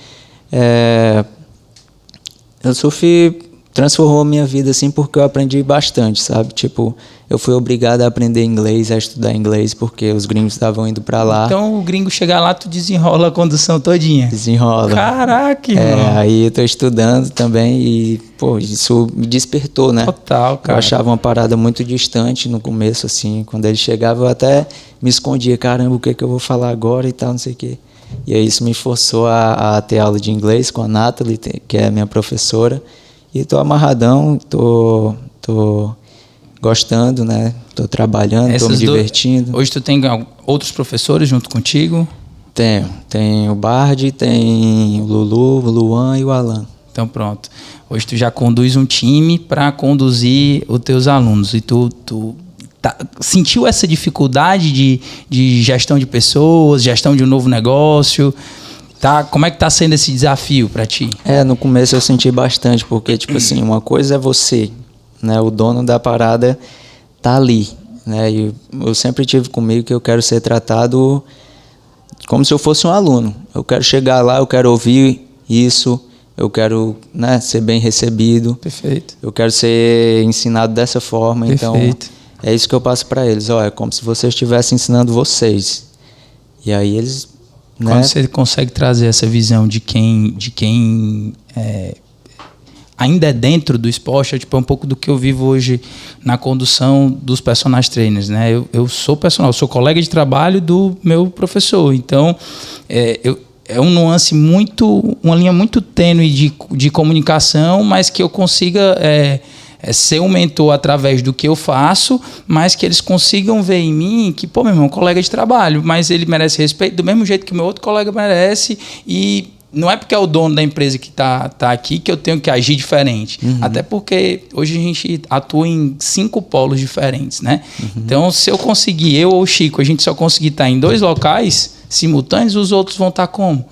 o surf transformou a minha vida, assim, porque eu aprendi bastante, sabe? Tipo, eu fui obrigado a aprender inglês, a estudar inglês, porque os gringos estavam indo pra lá. Então, o gringo chegar lá, tu desenrola a condução todinha. Desenrola. Caraca, irmão. Aí eu tô estudando também e, isso me despertou, né? Total, cara. Eu achava uma parada muito distante no começo, assim. Quando ele chegava, eu até me escondia. Caramba, o que eu vou falar agora e tal, não sei o quê. E aí isso me forçou a ter aula de inglês com a Nathalie, que é minha professora. E tô amarradão, tô gostando, né? Tô trabalhando, tô me divertindo. Hoje tu tem outros professores junto contigo? Tem o Bard, tem o Lulu, o Luan e o Alan. Então pronto. Hoje tu já conduz um time para conduzir os teus alunos. E tu sentiu essa dificuldade de gestão de pessoas, gestão de um novo negócio? Como é que tá sendo esse desafio para ti? No começo eu senti bastante, porque, tipo assim, uma coisa é você, né? O dono da parada tá ali, né? E eu sempre tive comigo que eu quero ser tratado como se eu fosse um aluno. Eu quero chegar lá, eu quero ouvir isso, eu quero, né, ser bem recebido. Perfeito. Eu quero ser ensinado dessa forma. Perfeito. Então, é isso que eu passo para eles. É como se você estivesse ensinando vocês. E aí eles... né? Quando você consegue trazer essa visão de quem ainda é dentro do esporte, é um pouco do que eu vivo hoje na condução dos personal trainers, né? Eu sou personal, eu sou colega de trabalho do meu professor, então é um nuance uma linha muito tênue de comunicação, mas que eu consiga ser um mentor através do que eu faço, mas que eles consigam ver em mim que, meu irmão, é um colega de trabalho, mas ele merece respeito do mesmo jeito que o meu outro colega merece, e não é porque é o dono da empresa que tá aqui que eu tenho que agir diferente. Até porque hoje a gente atua em 5 polos diferentes, né? Então, se eu conseguir, eu ou o Chico, a gente só conseguir estar em 2 locais simultâneos, os outros vão estar como?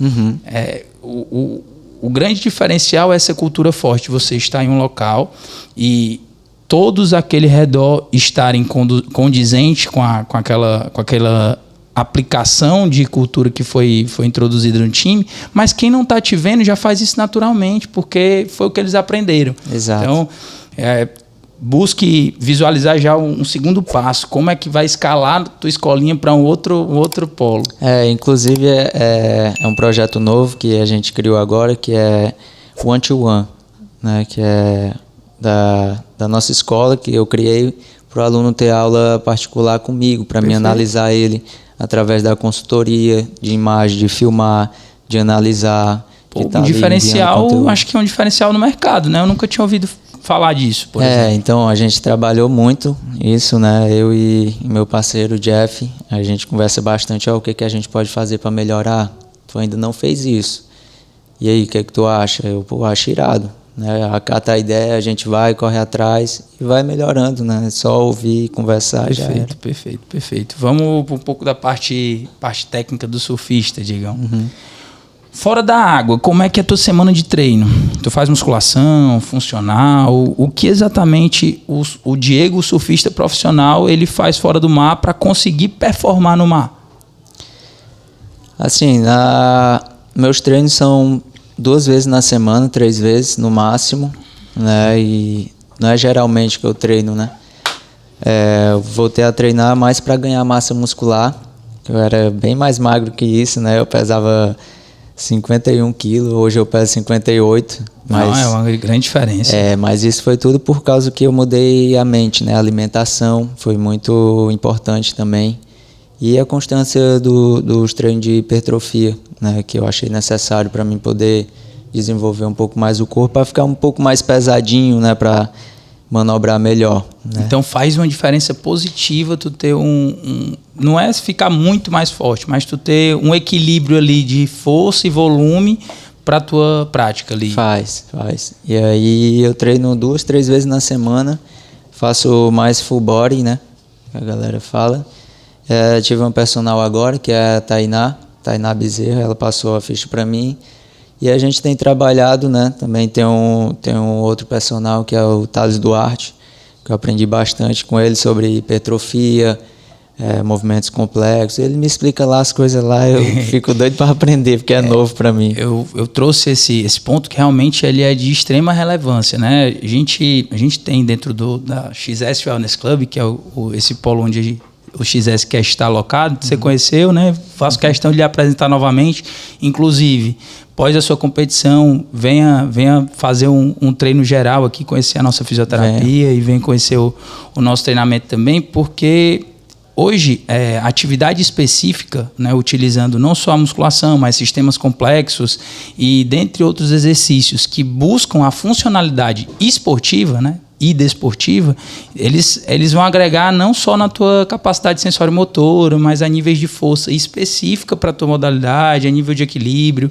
O grande diferencial é essa cultura forte. Você está em um local e todos àquele redor estarem condizentes com aquela aplicação de cultura que foi introduzida no time, mas quem não está te vendo já faz isso naturalmente, porque foi o que eles aprenderam. Exato. Então, busque visualizar já um segundo passo, como é que vai escalar a tua escolinha para um outro polo. Inclusive é um projeto novo que a gente criou agora, que é One to One, né, que é da nossa escola, que eu criei para o aluno ter aula particular comigo, para mim analisar ele através da consultoria de imagem, de filmar, de analisar. Um diferencial, acho que é um diferencial no mercado, né? Eu nunca tinha ouvido falar disso, por exemplo. Então a gente trabalhou muito isso, né? Eu e meu parceiro Jeff, a gente conversa bastante, o que a gente pode fazer para melhorar. Tu ainda não fez isso. E aí, o que tu acha? Eu acho irado, né? Acata a ideia, a gente vai, corre atrás e vai melhorando, né? É só ouvir e conversar. Perfeito. Vamos um pouco da parte técnica do surfista, Diegão. Fora da água, como é que é a tua semana de treino? Tu faz musculação, funcional? O que exatamente o Diego, o surfista profissional, ele faz fora do mar para conseguir performar no mar? Assim, meus treinos são 2 vezes na semana, 3 vezes no máximo, né? E não é geralmente que eu treino, né? Eu voltei a treinar mais para ganhar massa muscular. Eu era bem mais magro que isso, né? Eu pesava 51 quilos, hoje eu peso 58. Mas, é uma grande diferença. Mas isso foi tudo por causa que eu mudei a mente, né? A alimentação foi muito importante também. E a constância dos treinos de hipertrofia, né? Que eu achei necessário para mim poder desenvolver um pouco mais o corpo, para ficar um pouco mais pesadinho, né? Para manobrar melhor, né? Então faz uma diferença positiva tu ter não é ficar muito mais forte, mas tu ter um equilíbrio ali de força e volume para tua prática ali. Faz. E aí eu treino 2, 3 vezes na semana, faço mais full body, né? Que a galera fala. Tive uma personal agora, que é a Tainá Bezerra, ela passou a ficha para mim. E a gente tem trabalhado, né? Também tem um outro personal que é o Thales Duarte, que eu aprendi bastante com ele sobre hipertrofia, movimentos complexos. Ele me explica lá as coisas lá, eu fico doido para aprender, porque é novo para mim. Eu trouxe esse ponto que realmente ele é de extrema relevância, né? A gente tem dentro da XS Wellness Club, que é esse polo onde o XS quer estar alocado, você conheceu, né? Faço questão de lhe apresentar novamente, inclusive após a sua competição, venha fazer um treino geral aqui, conhecer a nossa fisioterapia e venha conhecer o nosso treinamento também, porque hoje, atividade específica, né, utilizando não só a musculação, mas sistemas complexos e dentre outros exercícios que buscam a funcionalidade esportiva, né, e desportiva, eles vão agregar não só na tua capacidade sensório-motora, mas a níveis de força específica para a tua modalidade, a nível de equilíbrio.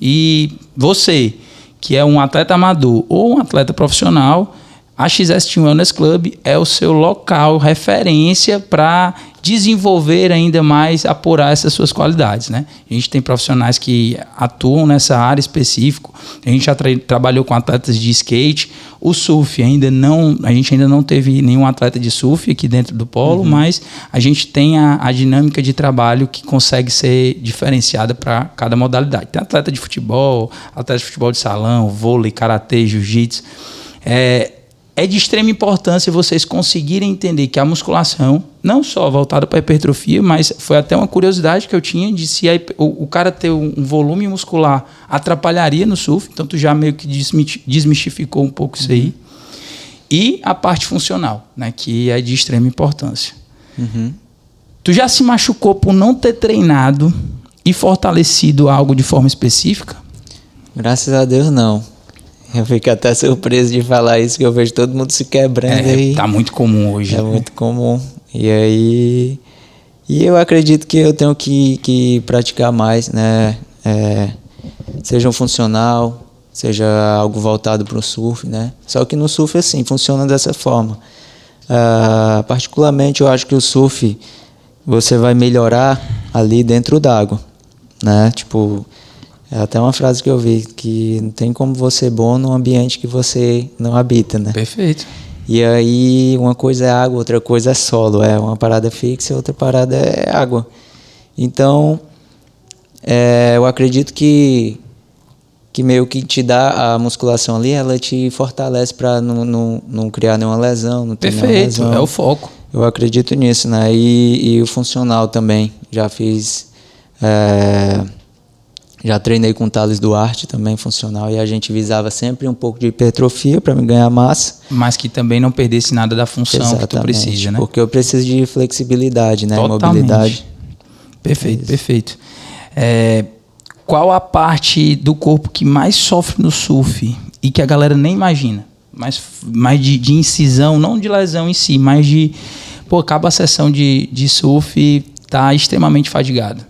E você, que é um atleta amador ou um atleta profissional, a XS Team Wellness Club é o seu local, referência para desenvolver ainda mais, apurar essas suas qualidades, né? A gente tem profissionais que atuam nessa área específica, a gente já trabalhou com atletas de skate, o surf a gente ainda não teve nenhum atleta de surf aqui dentro do polo, mas a gente tem a dinâmica de trabalho que consegue ser diferenciada para cada modalidade. Tem atleta de futebol de salão, vôlei, karatê, jiu-jitsu. é de extrema importância vocês conseguirem entender que a musculação, não só voltada para a hipertrofia, mas foi até uma curiosidade que eu tinha de se o cara ter um volume muscular atrapalharia no surf, então tu já meio que desmistificou um pouco isso aí. E a parte funcional, né, que é de extrema importância. Tu já se machucou por não ter treinado e fortalecido algo de forma específica? Graças a Deus, não. Eu fico até surpreso de falar isso, que eu vejo todo mundo se quebrando aí. Tá muito comum hoje. É muito comum. E aí... E eu acredito que eu tenho que praticar mais, né? Seja um funcional, seja algo voltado para o surf, né? Só que no surf, assim, funciona dessa forma. Particularmente, eu acho que o surf, você vai melhorar ali dentro d'água, né? Tipo... É até uma frase que eu vi, que não tem como você ser bom num ambiente que você não habita, né? Perfeito. E aí, uma coisa é água, outra coisa é solo. É uma parada fixa, outra parada é água. Então, eu acredito que meio que te dá a musculação ali, ela te fortalece para não criar nenhuma lesão, não ter nenhuma lesão. Perfeito, é o foco. Eu acredito nisso, né? E o funcional também. Já fiz... Já treinei com o Thales Duarte, também funcional, e a gente visava sempre um pouco de hipertrofia para me ganhar massa. Mas que também não perdesse nada da função. Exatamente, que tu precisa, né? Porque eu preciso de flexibilidade, né? Totalmente. Mobilidade. Perfeito, perfeito. Qual a parte do corpo que mais sofre no surf e que a galera nem imagina? Mais de incisão, não de lesão em si, mas de... Pô, acaba a sessão de surf e tá extremamente fadigado.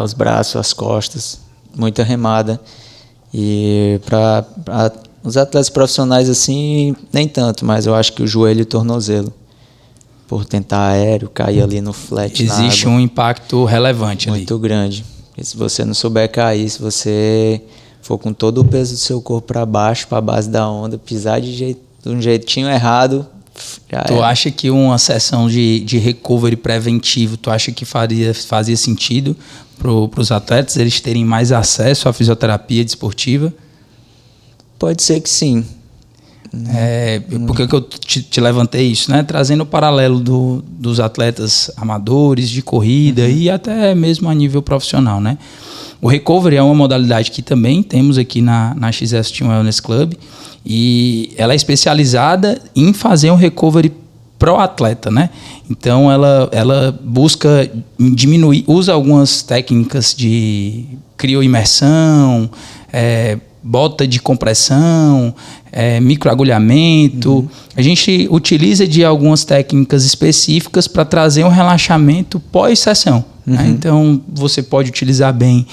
Os braços, as costas, muita remada. E para os atletas profissionais assim, nem tanto, mas eu acho que o joelho e o tornozelo, por tentar aéreo, cair ali no flat. Existe um impacto relevante ali. Muito grande. E se você não souber cair, se você for com todo o peso do seu corpo para baixo, para a base da onda, pisar de um jeitinho errado, já tu acha que uma sessão de recovery preventivo, tu acha que fazia sentido para os atletas eles terem mais acesso à fisioterapia desportiva? Pode ser que sim. Por que eu te levantei isso, né? Trazendo o paralelo dos atletas amadores de corrida e até mesmo a nível profissional, né? O recovery é uma modalidade que também temos aqui na XS Team Wellness Club, e ela é especializada em fazer um recovery pro atleta, né? Então ela busca diminuir, usa algumas técnicas de crioimersão, bota de compressão, microagulhamento. A gente utiliza de algumas técnicas específicas para trazer um relaxamento pós-sessão. Né? Então você pode utilizar bem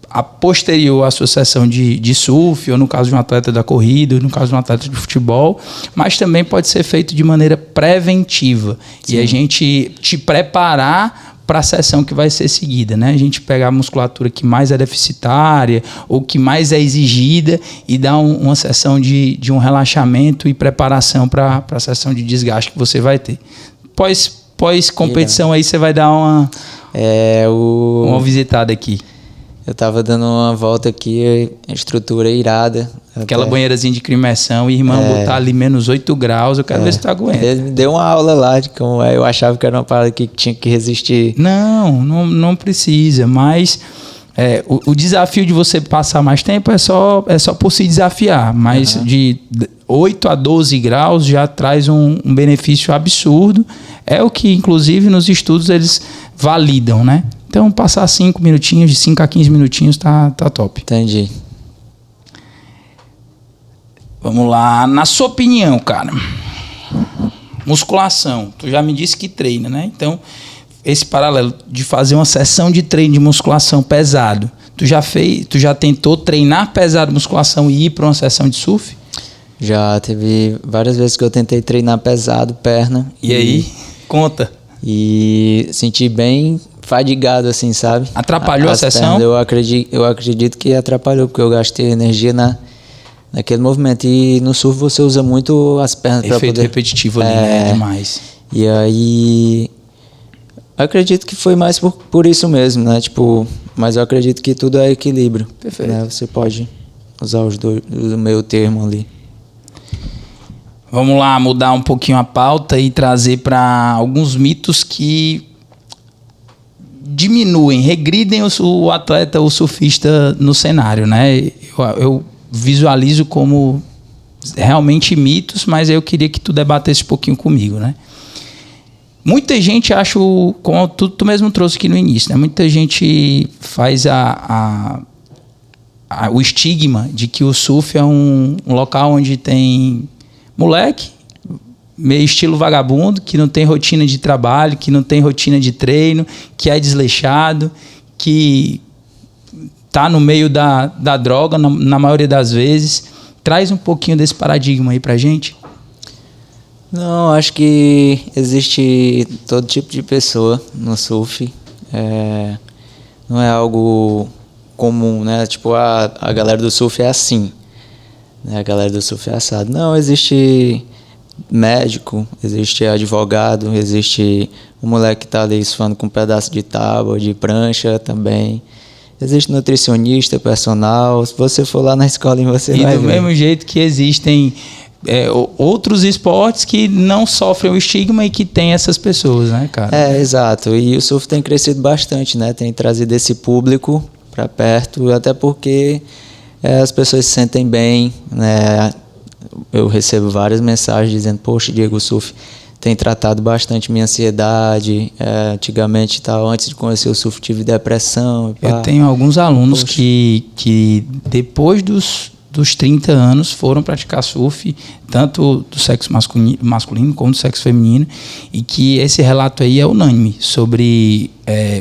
a posterior à sua sessão de surf, ou no caso de um atleta da corrida, ou no caso de um atleta de futebol, mas também pode ser feito de maneira preventiva. Sim. E a gente te preparar para a sessão que vai ser seguida, né? A gente pegar a musculatura que mais é deficitária ou que mais é exigida e dar uma sessão de um relaxamento e preparação para a sessão de desgaste que você vai ter. Pós-competição aí você vai dar uma visitada aqui. Eu tava dando uma volta aqui, a estrutura irada. Aquela banheirazinha de crioimersão e, irmão, botar ali menos 8 graus, eu quero ver se tu aguenta. Ele me deu uma aula lá de como eu achava que era uma parada que tinha que resistir. Não precisa, mas o desafio de você passar mais tempo é só por se desafiar, mas de 8 a 12 graus já traz um benefício absurdo, é o que inclusive nos estudos eles validam, né? Então, passar 5 minutinhos, de 5 a 15 minutinhos, tá top. Entendi. Vamos lá. Na sua opinião, cara, musculação. Tu já me disse que treina, né? Então, esse paralelo de fazer uma sessão de treino de musculação pesado, tu já tentou treinar pesado musculação e ir para uma sessão de surf? Já teve várias vezes que eu tentei treinar pesado, perna. E aí? Conta. E senti bem fadigado, assim, sabe? Atrapalhou a sessão? Eu acredito que atrapalhou, porque eu gastei energia naquele movimento. E no surf você usa muito as pernas para poder... Efeito repetitivo ali, né? Demais. E aí... acredito que foi mais por isso mesmo, né? Tipo, mas eu acredito que tudo é equilíbrio. Perfeito. Né? Você pode usar os dois, o meio termo ali. Vamos lá mudar um pouquinho a pauta e trazer para alguns mitos que diminuem, regridem o atleta, o surfista no cenário, né? Eu visualizo como realmente mitos, mas eu queria que tu debatesse um pouquinho comigo, né? Muita gente acha, como tu mesmo trouxe aqui no início, né? Muita gente faz o estigma de que o surf é um local onde tem moleque, meio estilo vagabundo, que não tem rotina de trabalho, que não tem rotina de treino, que é desleixado, que tá no meio da droga na maioria das vezes. Traz um pouquinho desse paradigma aí pra gente. Não, acho que existe todo tipo de pessoa no surf. Não é algo comum, né? Tipo, a galera do surf é assim, né? A galera do surf é assado. Não, existe médico, existe advogado, existe um moleque que tá ali surfando com um pedaço de tábua, de prancha também. Existe nutricionista, personal. Se você for lá na escola, você vai ver. E do mesmo jeito que existem outros esportes que não sofrem o estigma e que tem essas pessoas, né, cara? Exato. E o surf tem crescido bastante, né? Tem trazido esse público para perto, até porque as pessoas se sentem bem, né? Eu recebo várias mensagens dizendo: poxa, Diego, o surf tem tratado bastante minha ansiedade. Antigamente, antes de conhecer o surf, tive depressão. Eu tenho alguns alunos que depois dos 30 anos foram praticar surf, tanto do sexo masculino como do sexo feminino, e que esse relato aí é unânime sobre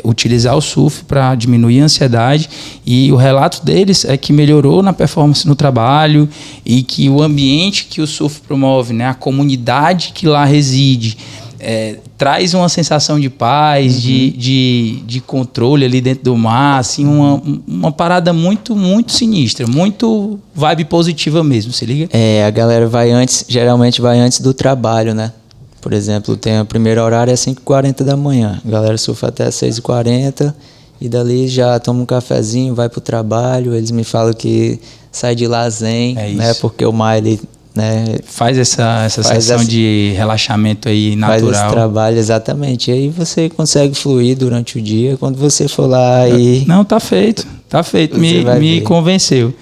utilizar o surf para diminuir a ansiedade, e o relato deles é que melhorou na performance no trabalho, e que o ambiente que o surf promove, né, a comunidade que lá reside, traz uma sensação de paz, de controle ali dentro do mar, assim, uma parada muito, muito sinistra, muito vibe positiva mesmo, se liga? A galera geralmente vai antes do trabalho, né? Por exemplo, tem o primeiro horário é 5h40 da manhã, a galera surfa até 6h40 e dali já toma um cafezinho, vai pro trabalho. Eles me falam que sai de lá zen, né? Porque o mar, ele, né, faz essa sessão de relaxamento aí natural. Faz esse trabalho, exatamente. E aí você consegue fluir durante o dia. Quando você for lá e... Não, tá feito. Me convenceu.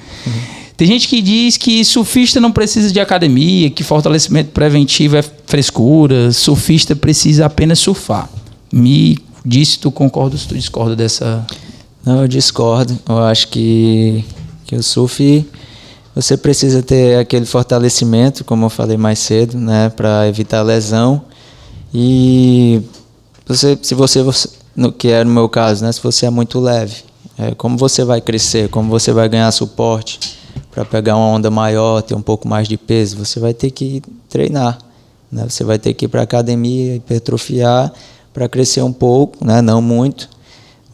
Tem gente que diz que surfista não precisa de academia, que fortalecimento preventivo é frescura, surfista precisa apenas surfar. Me diz se tu concorda ou se tu discorda dessa... Não, eu discordo. Eu acho que o surf... Você precisa ter aquele fortalecimento, como eu falei mais cedo, né, para evitar lesão. E se você, no que é no meu caso, né, se você é muito leve, como você vai crescer, como você vai ganhar suporte para pegar uma onda maior, ter um pouco mais de peso, você vai ter que treinar, né? Você vai ter que ir para a academia, hipertrofiar para crescer um pouco, né, não muito,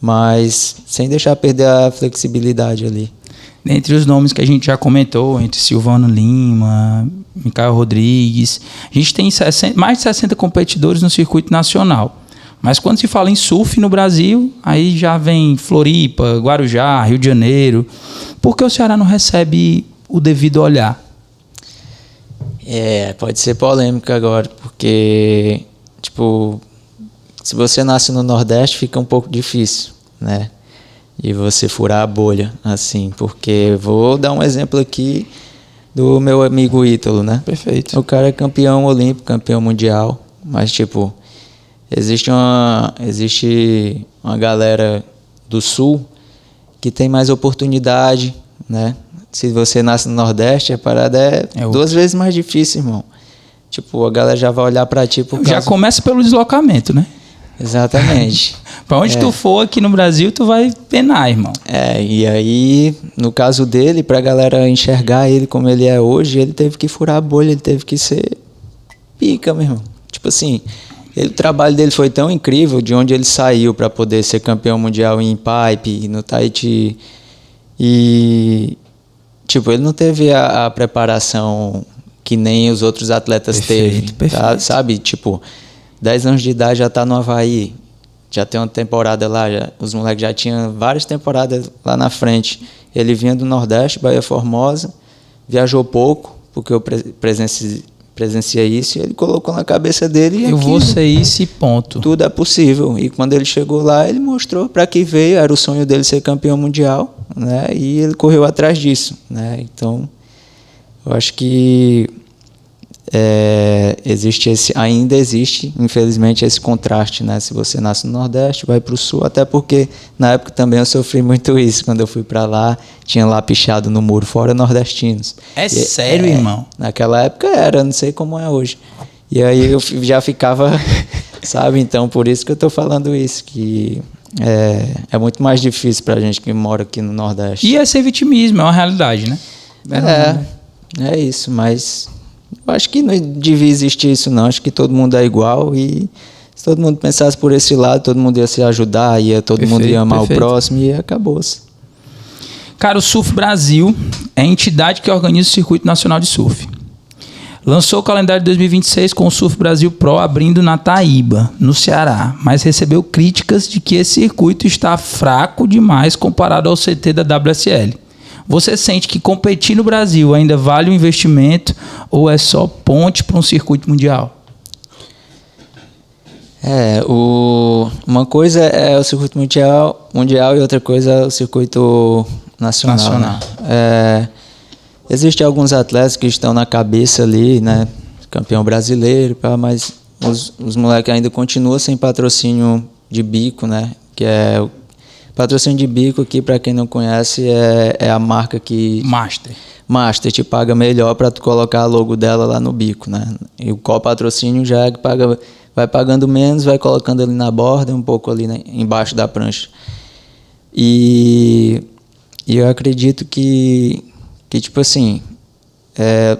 mas sem deixar perder a flexibilidade ali. Entre os nomes que a gente já comentou, entre Silvano Lima, Micael Rodrigues, a gente tem mais de 60 competidores no circuito nacional. Mas quando se fala em surf no Brasil, aí já vem Floripa, Guarujá, Rio de Janeiro. Por que o Ceará não recebe o devido olhar? Pode ser polêmico agora, porque, tipo, se você nasce no Nordeste, fica um pouco difícil, né? E você furar a bolha, assim, porque vou dar um exemplo aqui do meu amigo Ítalo, né? Perfeito. O cara é campeão olímpico, campeão mundial, mas, tipo, existe uma galera do Sul que tem mais oportunidade, né? Se você nasce no Nordeste, a parada é 2 vezes mais difícil, irmão. Tipo, a galera já vai olhar pra ti por causa... Já começa pelo deslocamento, né? Exatamente. Pra onde tu for aqui no Brasil, tu vai penar, irmão. E aí, no caso dele, pra galera enxergar ele como ele é hoje, ele teve que furar a bolha, ele teve que ser pica, meu irmão. Tipo assim, o trabalho dele foi tão incrível, de onde ele saiu pra poder ser campeão mundial em pipe, no Tahiti. E, tipo, ele não teve a preparação que nem os outros atletas teve. Tá? Sabe, tipo... 10 anos de idade já tá no Havaí, já tem uma temporada lá, os moleques já tinham várias temporadas lá na frente. Ele vinha do Nordeste, Bahia Formosa, viajou pouco, porque eu presencia isso, e ele colocou na cabeça dele... Eu vou ser isso e ponto. Tudo é possível. E quando ele chegou lá, ele mostrou para que veio, era o sonho dele ser campeão mundial, né? E ele correu atrás disso, né? Então, eu acho que ainda existe, infelizmente, esse contraste, né? Se você nasce no Nordeste, vai para o Sul, até porque na época também eu sofri muito isso. Quando eu fui para lá, tinha lá pichado no muro, fora nordestinos. Sério, irmão? Naquela época era, não sei como é hoje. E aí eu já ficava, sabe? Então, por isso que eu estou falando isso, que é muito mais difícil para a gente que mora aqui no Nordeste. E é ser vitimismo, é uma realidade, né? É isso, mas eu acho que não devia existir isso não, acho que todo mundo é igual e se todo mundo pensasse por esse lado, todo mundo ia se ajudar, todo mundo ia amar o próximo e acabou-se. Cara, o Surf Brasil é a entidade que organiza o Circuito Nacional de Surf. Lançou o calendário de 2026 com o Surf Brasil Pro abrindo na Taíba, no Ceará, mas recebeu críticas de que esse circuito está fraco demais comparado ao CT da WSL. Você sente que competir no Brasil ainda vale o investimento ou é só ponte para um circuito mundial? Uma coisa é o circuito mundial e outra coisa é o circuito nacional. Né? Existem alguns atletas que estão na cabeça ali, né? Campeão brasileiro, mas os moleques ainda continuam sem patrocínio de bico, né? Que é o patrocínio de bico aqui, para quem não conhece, é a marca que... Master te paga melhor para tu colocar a logo dela lá no bico, né? E o patrocínio já é que vai pagando menos, vai colocando ali na borda, um pouco ali, né, embaixo da prancha. E eu acredito que tipo assim,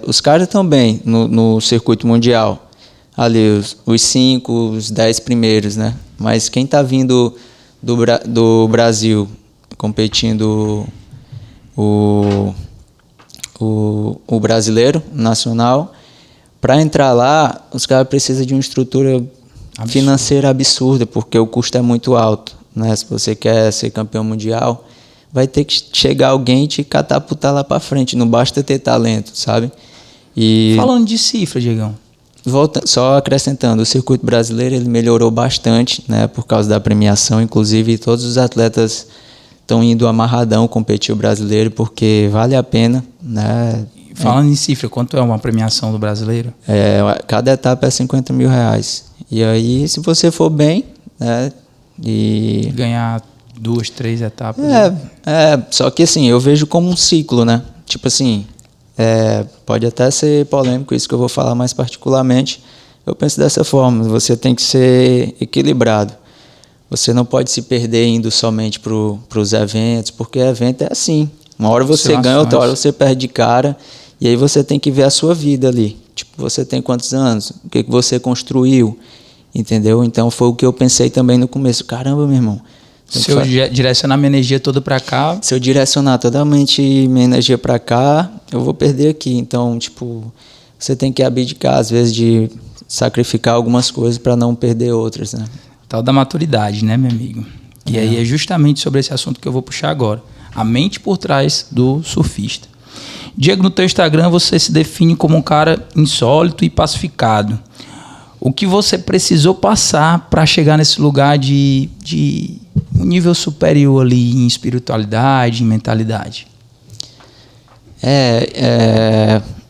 os caras estão bem no circuito mundial, ali os 5, os 10 primeiros, né? Mas quem está vindo do Brasil competindo o brasileiro nacional, para entrar lá, os caras precisam de uma estrutura financeira absurda, porque o custo é muito alto, né? Se você quer ser campeão mundial, vai ter que chegar alguém e te catapultar lá para frente, não basta ter talento, sabe? Falando de cifra, Diegão. Só acrescentando, o circuito brasileiro ele melhorou bastante, né, por causa da premiação, inclusive todos os atletas estão indo amarradão competir o brasileiro, porque vale a pena, né? Falando em cifra, quanto é uma premiação do brasileiro? Cada etapa é R$50 mil. E aí, se você for bem, né, e ganhar 2, 3 etapas. Só que assim, eu vejo como um ciclo, né? Tipo assim, pode até ser polêmico isso que eu vou falar mais particularmente. Eu penso dessa forma, você tem que ser equilibrado. Você não pode se perder indo somente para os eventos, porque evento é assim. Uma hora você ganha, outra hora você perde de cara, e aí você tem que ver a sua vida ali. Tipo, você tem quantos anos? O que você construiu? Entendeu? Então foi o que eu pensei também no começo. Caramba, meu irmão. Se eu direcionar minha energia toda para cá... Se eu direcionar totalmente minha energia para cá, eu vou perder aqui. Então, tipo, você tem que abdicar, às vezes, de sacrificar algumas coisas para não perder outras, né? Tal da maturidade, né, meu amigo? E aí é justamente sobre esse assunto que eu vou puxar agora. A mente por trás do surfista. Diego, no teu Instagram você se define como um cara insólito e pacificado. O que você precisou passar para chegar nesse lugar de um nível superior ali em espiritualidade, em mentalidade?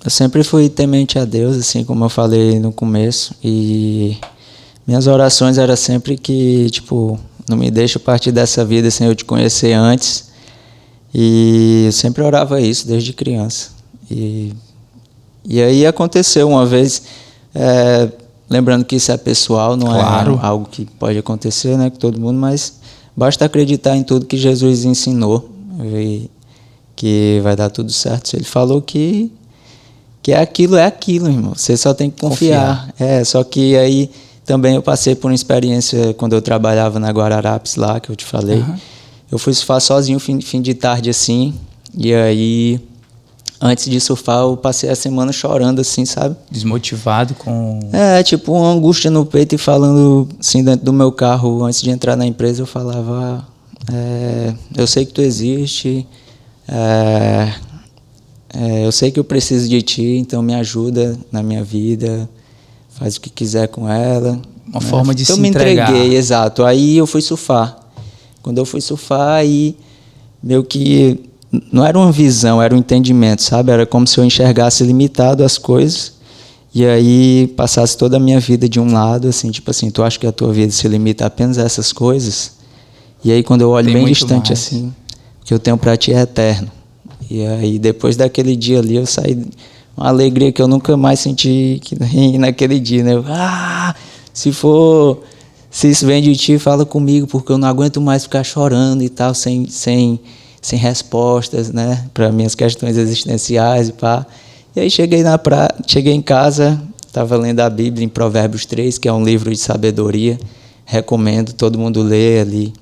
Eu sempre fui temente a Deus, assim como eu falei no começo, e minhas orações eram sempre que, tipo, não me deixa partir dessa vida sem eu te conhecer antes. E eu sempre orava isso desde criança. E aí aconteceu uma vez, lembrando que isso é pessoal, não é algo que pode acontecer, né, com todo mundo, mas basta acreditar em tudo que Jesus ensinou e que vai dar tudo certo. Ele falou que é aquilo, irmão. Você só tem que confiar. Só que aí também eu passei por uma experiência quando eu trabalhava na Guararapes lá, que eu te falei. Uhum. Eu fui surfar sozinho fim de tarde assim, e aí antes de surfar eu passei a semana chorando assim, sabe? Desmotivado com... tipo uma angústia no peito e falando assim dentro do meu carro, antes de entrar na empresa eu falava, eu sei que tu existe, eu sei que eu preciso de ti, então me ajuda na minha vida, faz o que quiser com ela. Uma forma de então se me entregar. entreguei, exato. Aí eu fui surfar. Quando eu fui surfar, aí meio que não era uma visão, era um entendimento, sabe? Era como se eu enxergasse limitado as coisas e aí passasse toda a minha vida de um lado, assim, tipo assim, tu acha que a tua vida se limita apenas a essas coisas? E aí quando eu olho bem distante assim, o que eu tenho para ti é eterno. E aí depois daquele dia ali eu saí uma alegria que eu nunca mais senti que nem naquele dia, né? Se isso vem de ti, fala comigo, porque eu não aguento mais ficar chorando e tal, sem respostas, né, para minhas questões existenciais e pá. E aí cheguei em casa, estava lendo a Bíblia em Provérbios 3, que é um livro de sabedoria, recomendo, todo mundo lê ali.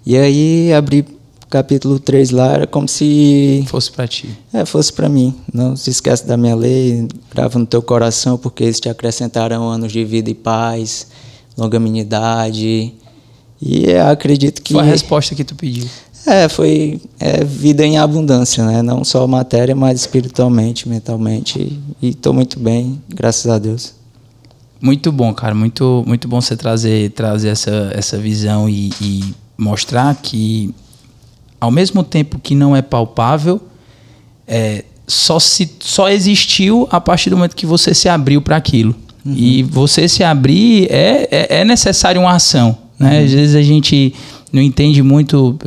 E aí abri o capítulo 3 lá, era como se... fosse para ti. Fosse para mim. Não se esquece da minha lei, grava no teu coração, porque eles te acrescentarão anos de vida e paz, longanimidade. E acredito que... Foi a resposta que tu pediu. Foi vida em abundância, né? Não só matéria, mas espiritualmente, mentalmente. E estou muito bem, graças a Deus. Muito bom, cara. Muito, muito bom você trazer essa visão e mostrar que, ao mesmo tempo que não é palpável, só existiu a partir do momento que você se abriu para aquilo. Uhum. E você se abrir é necessário uma ação, né? Às vezes a gente não entende muito,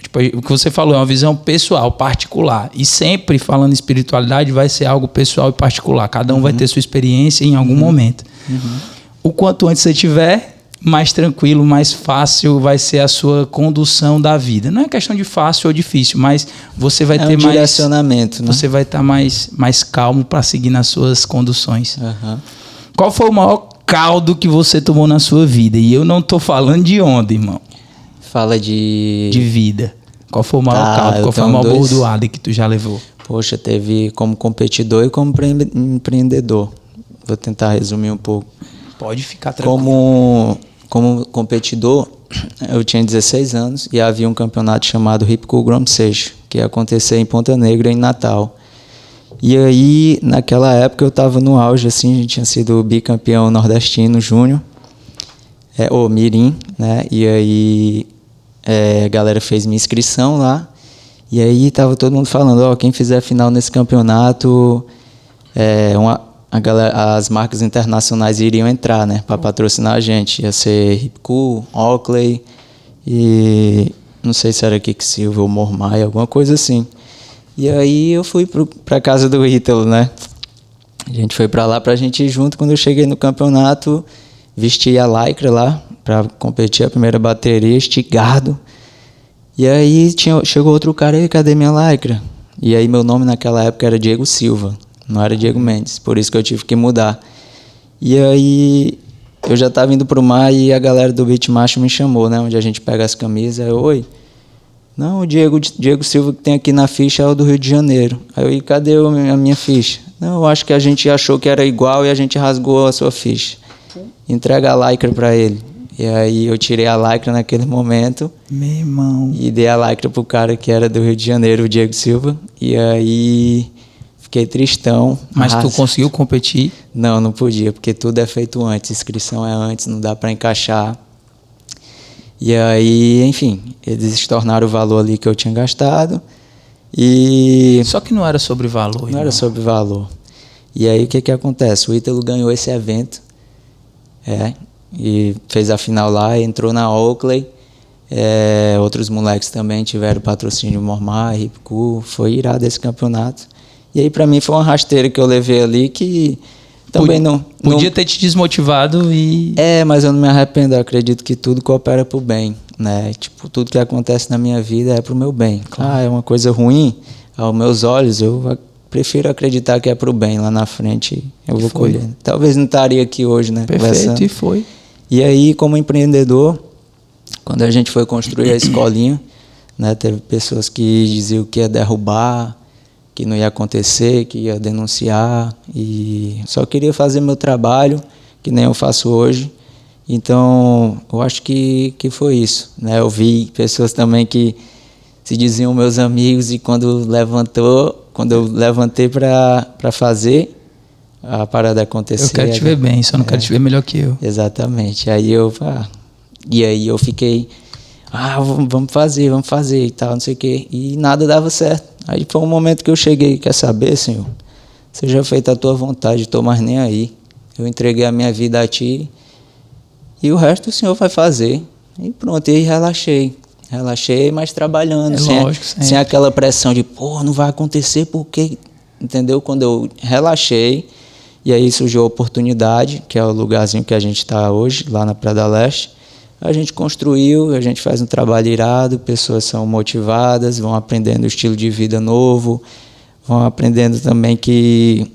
tipo, o que você falou é uma visão pessoal, particular, e sempre falando em espiritualidade vai ser algo pessoal e particular, cada um vai ter sua experiência em algum momento. O quanto antes você tiver, mais tranquilo, mais fácil vai ser a sua condução da vida. Não é questão de fácil ou difícil, mas você vai ter mais direcionamento, né? Você vai estar mais calmo para seguir nas suas conduções. Qual foi o maior caldo que você tomou na sua vida? E eu não estou falando de onda, irmão. Fala de vida. Qual foi o maior caldo? Qual foi a maior bordoada que tu já levou? Poxa, teve como competidor e como empreendedor. Vou tentar resumir um pouco. Pode ficar tranquilo. Como competidor, eu tinha 16 anos e havia um campeonato chamado Hip Cool Grand Seixo, que ia acontecer em Ponta Negra, em Natal. E aí, naquela época, eu estava no auge, assim, a gente tinha sido bicampeão nordestino júnior, mirim, né? E aí a galera fez minha inscrição lá, e aí tava todo mundo falando, quem fizer final nesse campeonato, as marcas internacionais iriam entrar, né, para patrocinar a gente. Ia ser Hip Cool, Oakley e não sei se era Quicksilver ou Mormaia, alguma coisa assim. E aí eu fui pra casa do Ítalo, né? A gente foi pra lá pra gente ir junto. Quando eu cheguei no campeonato, vesti a lycra lá pra competir a primeira bateria, estigado. E aí chegou outro cara aí, cadê minha lycra? E aí meu nome naquela época era Diego Silva, não era Diego Mendes, por isso que eu tive que mudar. E aí eu já tava indo pro mar e a galera do Beat Macho me chamou, né? Onde a gente pega as camisas. Oi. Não, o Diego Silva que tem aqui na ficha é o do Rio de Janeiro. Aí eu, cadê a minha ficha? Não, eu acho que a gente achou que era igual e a gente rasgou a sua ficha. Entrega a lycra pra ele. E aí eu tirei a lycra naquele momento. Meu irmão. E dei a lycra pro cara que era do Rio de Janeiro, o Diego Silva. E aí fiquei tristão. Mas tu conseguiu competir? Não podia, porque tudo é feito antes. Inscrição é antes, não dá pra encaixar. E aí, enfim, eles estornaram o valor ali que eu tinha gastado. Só que não era sobre valor. Não era sobre valor. E aí o que acontece? O Ítalo ganhou esse evento. E fez a final lá, entrou na Oakley. Outros moleques também tiveram patrocínio Mormar, Hip Cool. Foi irado esse campeonato. E aí pra mim foi uma rasteira que eu levei ali que... Também Podia ter te desmotivado e... mas eu não me arrependo. Eu acredito que tudo coopera pro bem, né? Tipo, tudo que acontece na minha vida é pro meu bem. Claro. É uma coisa ruim aos meus olhos, eu prefiro acreditar que é pro bem. Lá na frente eu vou colher. Talvez não estaria aqui hoje, né? Perfeito, e foi. E aí, como empreendedor, quando a gente foi construir a escolinha, né? Teve pessoas que diziam que ia derrubar, que não ia acontecer, que ia denunciar, e só queria fazer meu trabalho, que nem eu faço hoje. Então, eu acho que foi isso, né? Eu vi pessoas também que se diziam meus amigos, e quando eu levantei para fazer, a parada acontecer. Eu quero te ver bem, só não quero te ver melhor que eu. Exatamente. E aí eu fiquei, vamos fazer e tal, não sei o quê. E nada dava certo. Aí foi um momento que eu cheguei, quer saber, Senhor? Seja feita a tua vontade, estou mais nem aí. Eu entreguei a minha vida a ti e o resto o Senhor vai fazer. E pronto, e aí relaxei, mas trabalhando, sem aquela pressão de, não vai acontecer porque, entendeu? Quando eu relaxei, e aí surgiu a oportunidade, que é o lugarzinho que a gente está hoje, lá na Praia da Leste. A gente construiu, a gente faz um trabalho irado, pessoas são motivadas, vão aprendendo estilo de vida novo, vão aprendendo também que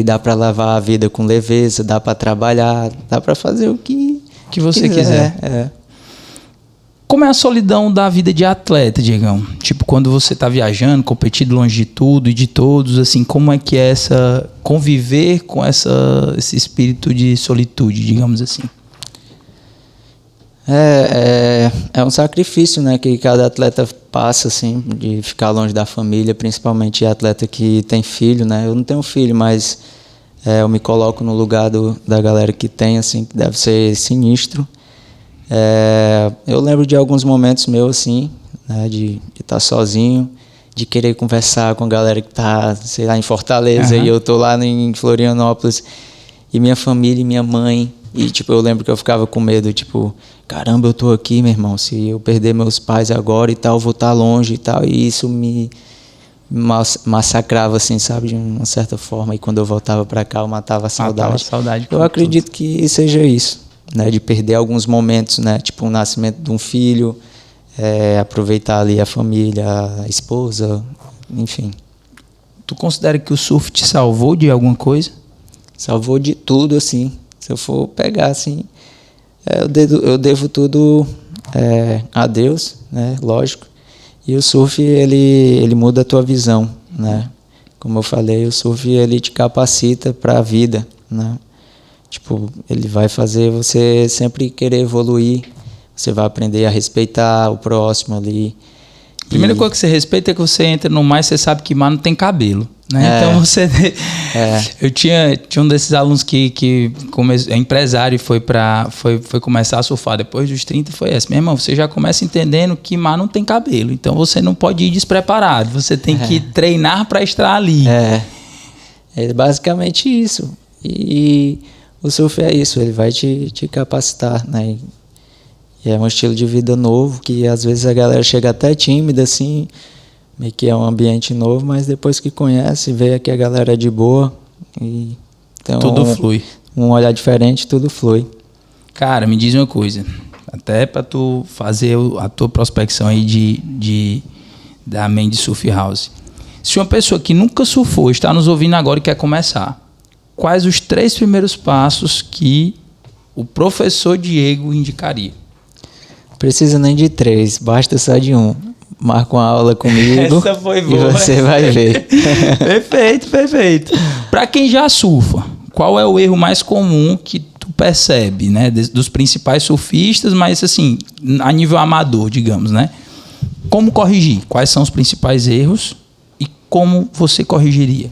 dá para levar a vida com leveza, dá para trabalhar, dá para fazer o que você quiser. Como é a solidão da vida de atleta, Diegão? Tipo, quando você está viajando, competindo longe de tudo e de todos, assim, como é que é conviver com esse espírito de solitude, digamos assim? É um sacrifício, né, que cada atleta passa, assim, de ficar longe da família, principalmente atleta que tem filho, né? Eu não tenho filho, mas eu me coloco no lugar da galera que tem, assim, que deve ser sinistro. Eu lembro de alguns momentos meus, assim, né, de estar sozinho, de querer conversar com a galera que está, sei lá, em Fortaleza, e eu tô lá em Florianópolis, e minha família e minha mãe, e tipo, eu lembro que eu ficava com medo, tipo, caramba, eu tô aqui, meu irmão, se eu perder meus pais agora e tal, eu vou estar longe e tal, e isso me massacrava, assim, sabe, de uma certa forma, e quando eu voltava para cá, eu matava a saudade. Eu acredito que seja isso, né, de perder alguns momentos, né, tipo o nascimento de um filho, aproveitar ali a família, a esposa, enfim. Tu considera que o surf te salvou de alguma coisa? Salvou de tudo, assim. Se eu for pegar, assim, eu devo tudo a Deus, né, lógico. E o surf, ele muda a tua visão, né. Como eu falei, o surf, ele te capacita para a vida, né. Tipo, ele vai fazer você sempre querer evoluir, você vai aprender a respeitar o próximo ali. Primeira coisa que você respeita é que você entra no mar e você sabe que mar não tem cabelo, né? Então você... Eu tinha um desses alunos que é empresário e foi começar a surfar depois dos 30, foi esse. Meu irmão, você já começa entendendo que mar não tem cabelo, então você não pode ir despreparado, você tem que treinar para estar ali. É basicamente isso. E o surf é isso, ele vai te capacitar, né? E é um estilo de vida novo, que às vezes a galera chega até tímida, assim, meio que é um ambiente novo, mas depois que conhece, vê que a galera é de boa, e então tudo flui. Um olhar diferente, tudo flui. Cara, me diz uma coisa, até para tu fazer a tua prospecção aí da Mandy Surf House. Se uma pessoa que nunca surfou está nos ouvindo agora e quer começar, quais os 3 primeiros passos que o professor Diego indicaria? Precisa nem de 3, basta só de 1. Marca uma aula comigo. Essa foi boa. E você vai ver. Perfeito. Para quem já surfa, qual é o erro mais comum que tu percebe, né, dos principais surfistas, mas assim, a nível amador, digamos, né? Como corrigir? Quais são os principais erros e como você corrigiria?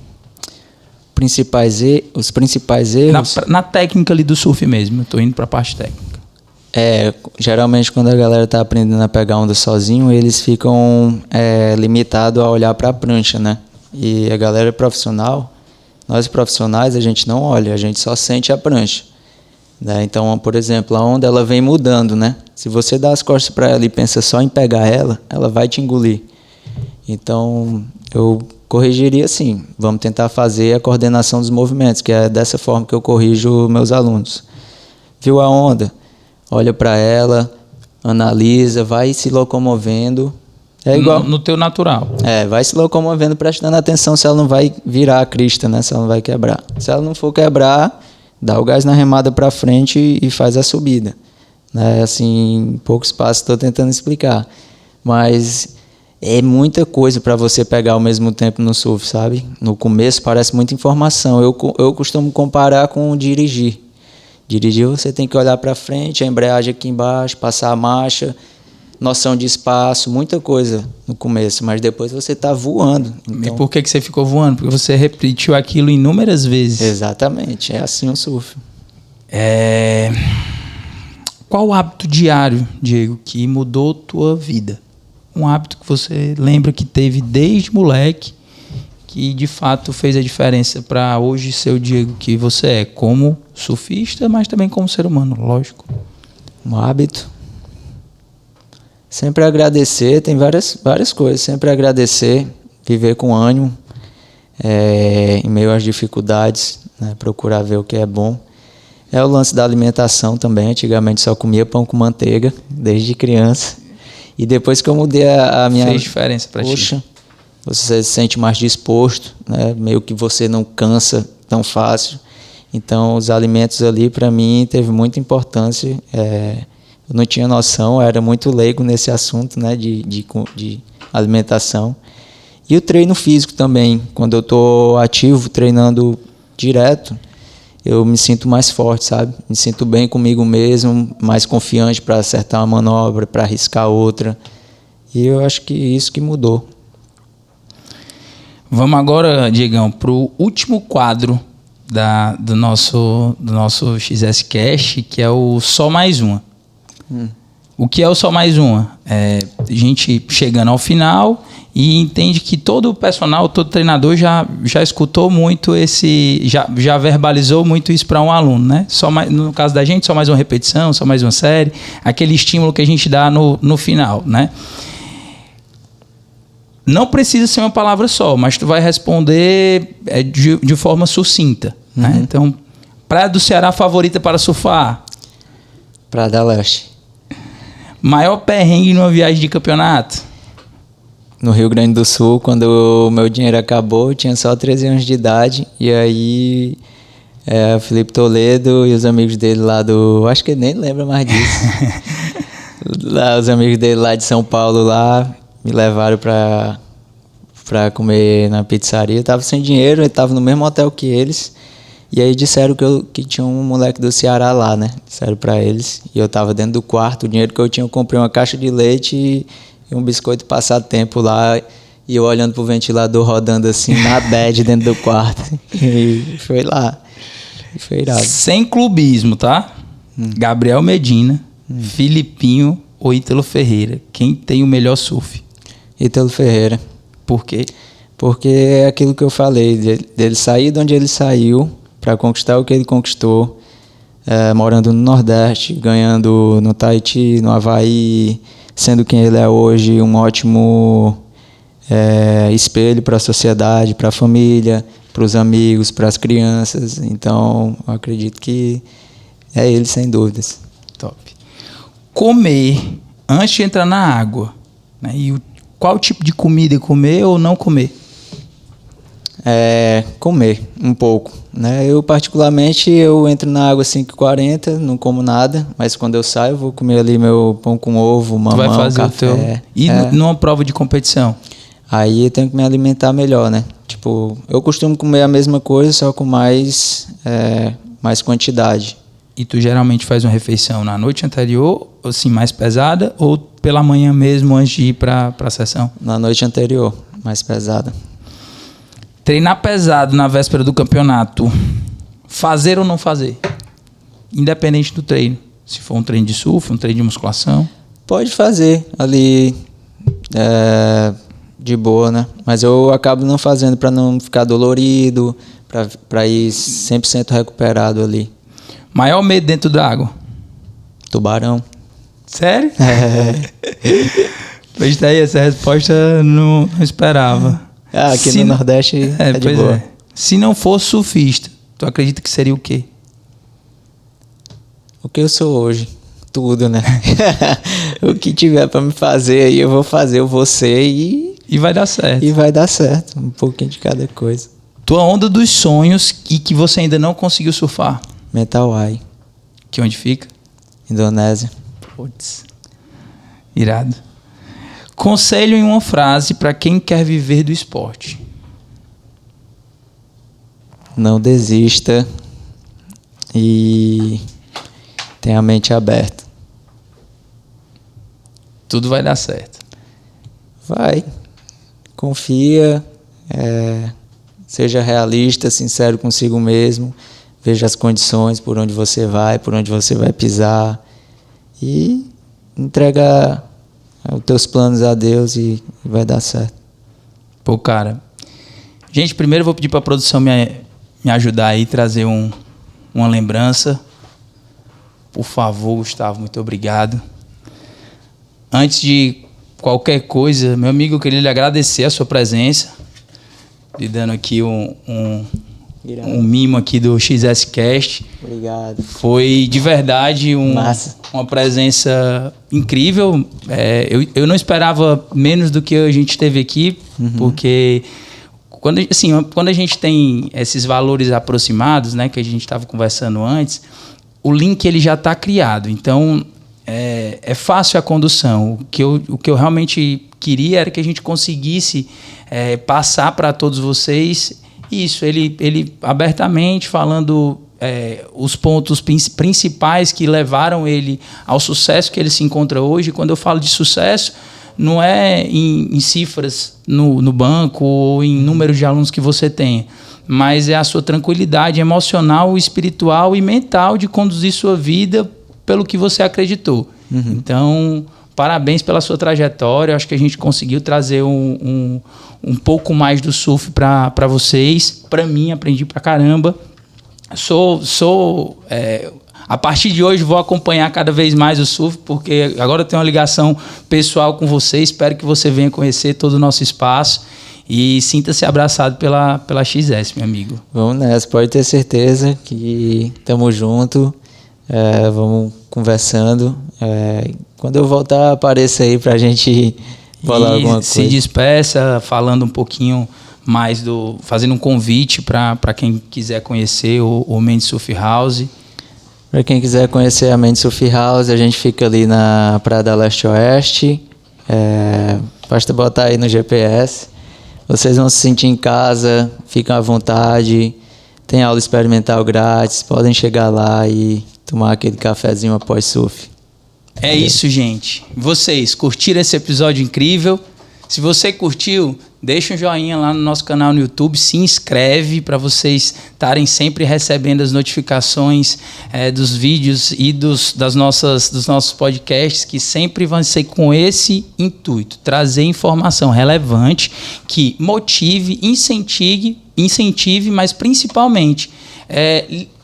Os principais erros? Na técnica ali do surf mesmo, eu tô indo para a parte técnica. Geralmente quando a galera está aprendendo a pegar onda sozinho, eles ficam limitados a olhar para a prancha, né? E a galera profissional, nós profissionais, a gente não olha, a gente só sente a prancha, né? Então, por exemplo, a onda ela vem mudando, né? Se você dá as costas para ela e pensa só em pegar ela vai te engolir. Então, eu corrigiria assim, vamos tentar fazer a coordenação dos movimentos, que é dessa forma que eu corrijo meus alunos. Viu a onda? Olha para ela, analisa, vai se locomovendo. É igual no teu natural. Vai se locomovendo, prestando atenção se ela não vai virar a crista, né? Se ela não vai quebrar. Se ela não for quebrar, dá o gás na remada para frente e faz a subida, né? Assim, em poucos passos estou tentando explicar. Mas é muita coisa para você pegar ao mesmo tempo no surf, sabe? No começo parece muita informação. Eu costumo comparar com dirigir. Dirigir, você tem que olhar para frente, a embreagem aqui embaixo, passar a marcha, noção de espaço, muita coisa no começo, mas depois você tá voando. Então... E por que você ficou voando? Porque você repetiu aquilo inúmeras vezes. Exatamente, é assim o surf. Qual o hábito diário, Diego, que mudou tua vida? Um hábito que você lembra que teve desde moleque, que de fato fez a diferença para hoje ser o Diego que você é, como surfista, mas também como ser humano, lógico. Um hábito? Sempre agradecer, tem várias coisas. Sempre agradecer, viver com ânimo, em meio às dificuldades, né, procurar ver o que é bom. É o lance da alimentação também. Antigamente só comia pão com manteiga, desde criança. E depois que eu mudei a minha... Fez diferença pra ti. Poxa, você se sente mais disposto, né? Meio que você não cansa tão fácil. Então, os alimentos ali, para mim, teve muita importância. Eu não tinha noção, eu era muito leigo nesse assunto, né? De alimentação. E o treino físico também. Quando eu estou ativo, treinando direto, eu me sinto mais forte, sabe? Me sinto bem comigo mesmo, mais confiante para acertar uma manobra, para arriscar outra. E eu acho que isso que mudou. Vamos agora, Diegão, para o último quadro do nosso XS Cash, que é o Só Mais Uma. O que é o Só Mais Uma? A gente chegando ao final e entende que todo o personal, todo treinador já escutou muito já verbalizou muito isso para um aluno, né? No caso da gente, só mais uma repetição, só mais uma série, aquele estímulo que a gente dá no final, né? Não precisa ser uma palavra só, mas tu vai responder de forma sucinta, né? Então, praia do Ceará favorita para surfar? Praia da Leste. Maior perrengue numa viagem de campeonato? No Rio Grande do Sul, quando o meu dinheiro acabou, eu tinha só 13 anos de idade. E aí, o Felipe Toledo e os amigos dele lá acho que ele nem lembra mais disso. Os amigos dele lá de São Paulo lá me levaram pra comer na pizzaria. Eu tava sem dinheiro, eu tava no mesmo hotel que eles. E aí disseram que tinha um moleque do Ceará lá, né? Disseram pra eles. E eu tava dentro do quarto. O dinheiro que eu tinha, eu comprei uma caixa de leite e um biscoito passatempo lá. E eu olhando pro ventilador rodando assim, na bad dentro do quarto. E foi lá. E foi irado. Sem clubismo, tá? Gabriel Medina, Filipinho ou Ítalo Ferreira? Quem tem o melhor surf? Ítalo Ferreira. Por quê? Porque é aquilo que eu falei, dele sair de onde ele saiu para conquistar o que ele conquistou, morando no Nordeste, ganhando no Tahiti, no Havaí, sendo quem ele é hoje, um ótimo espelho para a sociedade, para a família, para os amigos, para as crianças. Então, eu acredito que é ele, sem dúvidas. Top. Comer antes de entrar na água, né? E qual tipo de comida comer ou não comer? Comer um pouco, né? Eu particularmente entro na água 5h40, não como nada, mas quando eu saio eu vou comer ali meu pão com ovo, mamão, vai fazer café. E numa prova de competição? Aí eu tenho que me alimentar melhor, né? Tipo, eu costumo comer a mesma coisa, só com mais quantidade. E tu geralmente faz uma refeição na noite anterior, assim, mais pesada, ou pela manhã mesmo antes de ir para a sessão? Na noite anterior, mais pesada. Treinar pesado na véspera do campeonato, fazer ou não fazer? Independente do treino. Se for um treino de surf, um treino de musculação. Pode fazer ali de boa, né? Mas eu acabo não fazendo para não ficar dolorido, para ir 100% recuperado ali. Maior medo dentro da água? Tubarão. Sério? Pois daí, essa resposta não esperava. Aqui no Nordeste é de boa. Se não fosse surfista, tu acredita que seria o quê? O que eu sou hoje? Tudo, né? O que tiver para me fazer aí, eu vou fazer, eu vou ser e vai dar certo. E vai dar certo, um pouquinho de cada coisa. Tua onda dos sonhos e que você ainda não conseguiu surfar? Mentawai. Que onde fica? Indonésia. Putz. Irado. Conselho em uma frase para quem quer viver do esporte. Não desista e tenha a mente aberta. Tudo vai dar certo. Vai. Confia. Seja realista, sincero consigo mesmo. Veja as condições, por onde você vai pisar. E entrega os teus planos a Deus e vai dar certo. Pô, cara. Gente, primeiro eu vou pedir para a produção me ajudar aí, trazer uma lembrança. Por favor, Gustavo, muito obrigado. Antes de qualquer coisa, meu amigo, eu queria lhe agradecer a sua presença, lhe dando aqui um mimo aqui do XSCast. Obrigado. Foi de verdade uma presença incrível. Eu não esperava menos do que a gente teve aqui, porque quando a gente tem esses valores aproximados, né, que a gente estava conversando antes, o link ele já está criado. Então, é fácil a condução. O que eu realmente queria era que a gente conseguisse passar para todos vocês isso, ele abertamente falando os pontos principais que levaram ele ao sucesso que ele se encontra hoje. Quando eu falo de sucesso, não é em cifras no banco ou em número de alunos que você tenha, mas é a sua tranquilidade emocional, espiritual e mental de conduzir sua vida pelo que você acreditou. Então, parabéns pela sua trajetória. Acho que a gente conseguiu trazer um pouco mais do surf para vocês. Para mim, aprendi pra caramba. A partir de hoje vou acompanhar cada vez mais o surf, porque agora eu tenho uma ligação pessoal com você. Espero que você venha conhecer todo o nosso espaço e sinta-se abraçado pela XS, meu amigo. Vamos nessa, pode ter certeza que estamos juntos, vamos conversando. Quando eu voltar, apareça aí pra gente falar alguma coisa. Se despeça falando um pouquinho mais fazendo um convite para quem quiser conhecer o Mendes Surf House. Para quem quiser conhecer a Mendes Surf House, a gente fica ali na Praia da Leste-Oeste. Basta botar aí no GPS. Vocês vão se sentir em casa, fiquem à vontade. Tem aula experimental grátis, podem chegar lá e tomar aquele cafezinho após surf. É isso, gente. Vocês curtiram esse episódio incrível? Se você curtiu, deixa um joinha lá no nosso canal no YouTube, se inscreve para vocês estarem sempre recebendo as notificações dos vídeos e dos nossos podcasts, que sempre vão ser com esse intuito, trazer informação relevante que motive, incentive, mas principalmente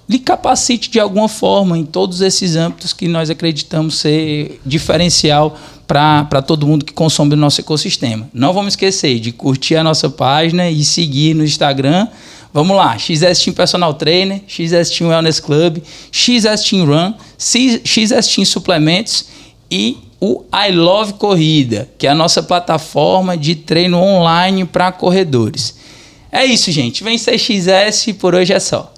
lhe capacite de alguma forma em todos esses âmbitos que nós acreditamos ser diferencial para todo mundo que consome o nosso ecossistema. Não vamos esquecer de curtir a nossa página e seguir no Instagram. Vamos lá, XS Team Personal Trainer, XS Team Wellness Club, XS Team Run, XS Team Suplementos e o I Love Corrida, que é a nossa plataforma de treino online para corredores. É isso, gente. Vem ser XS, por hoje é só.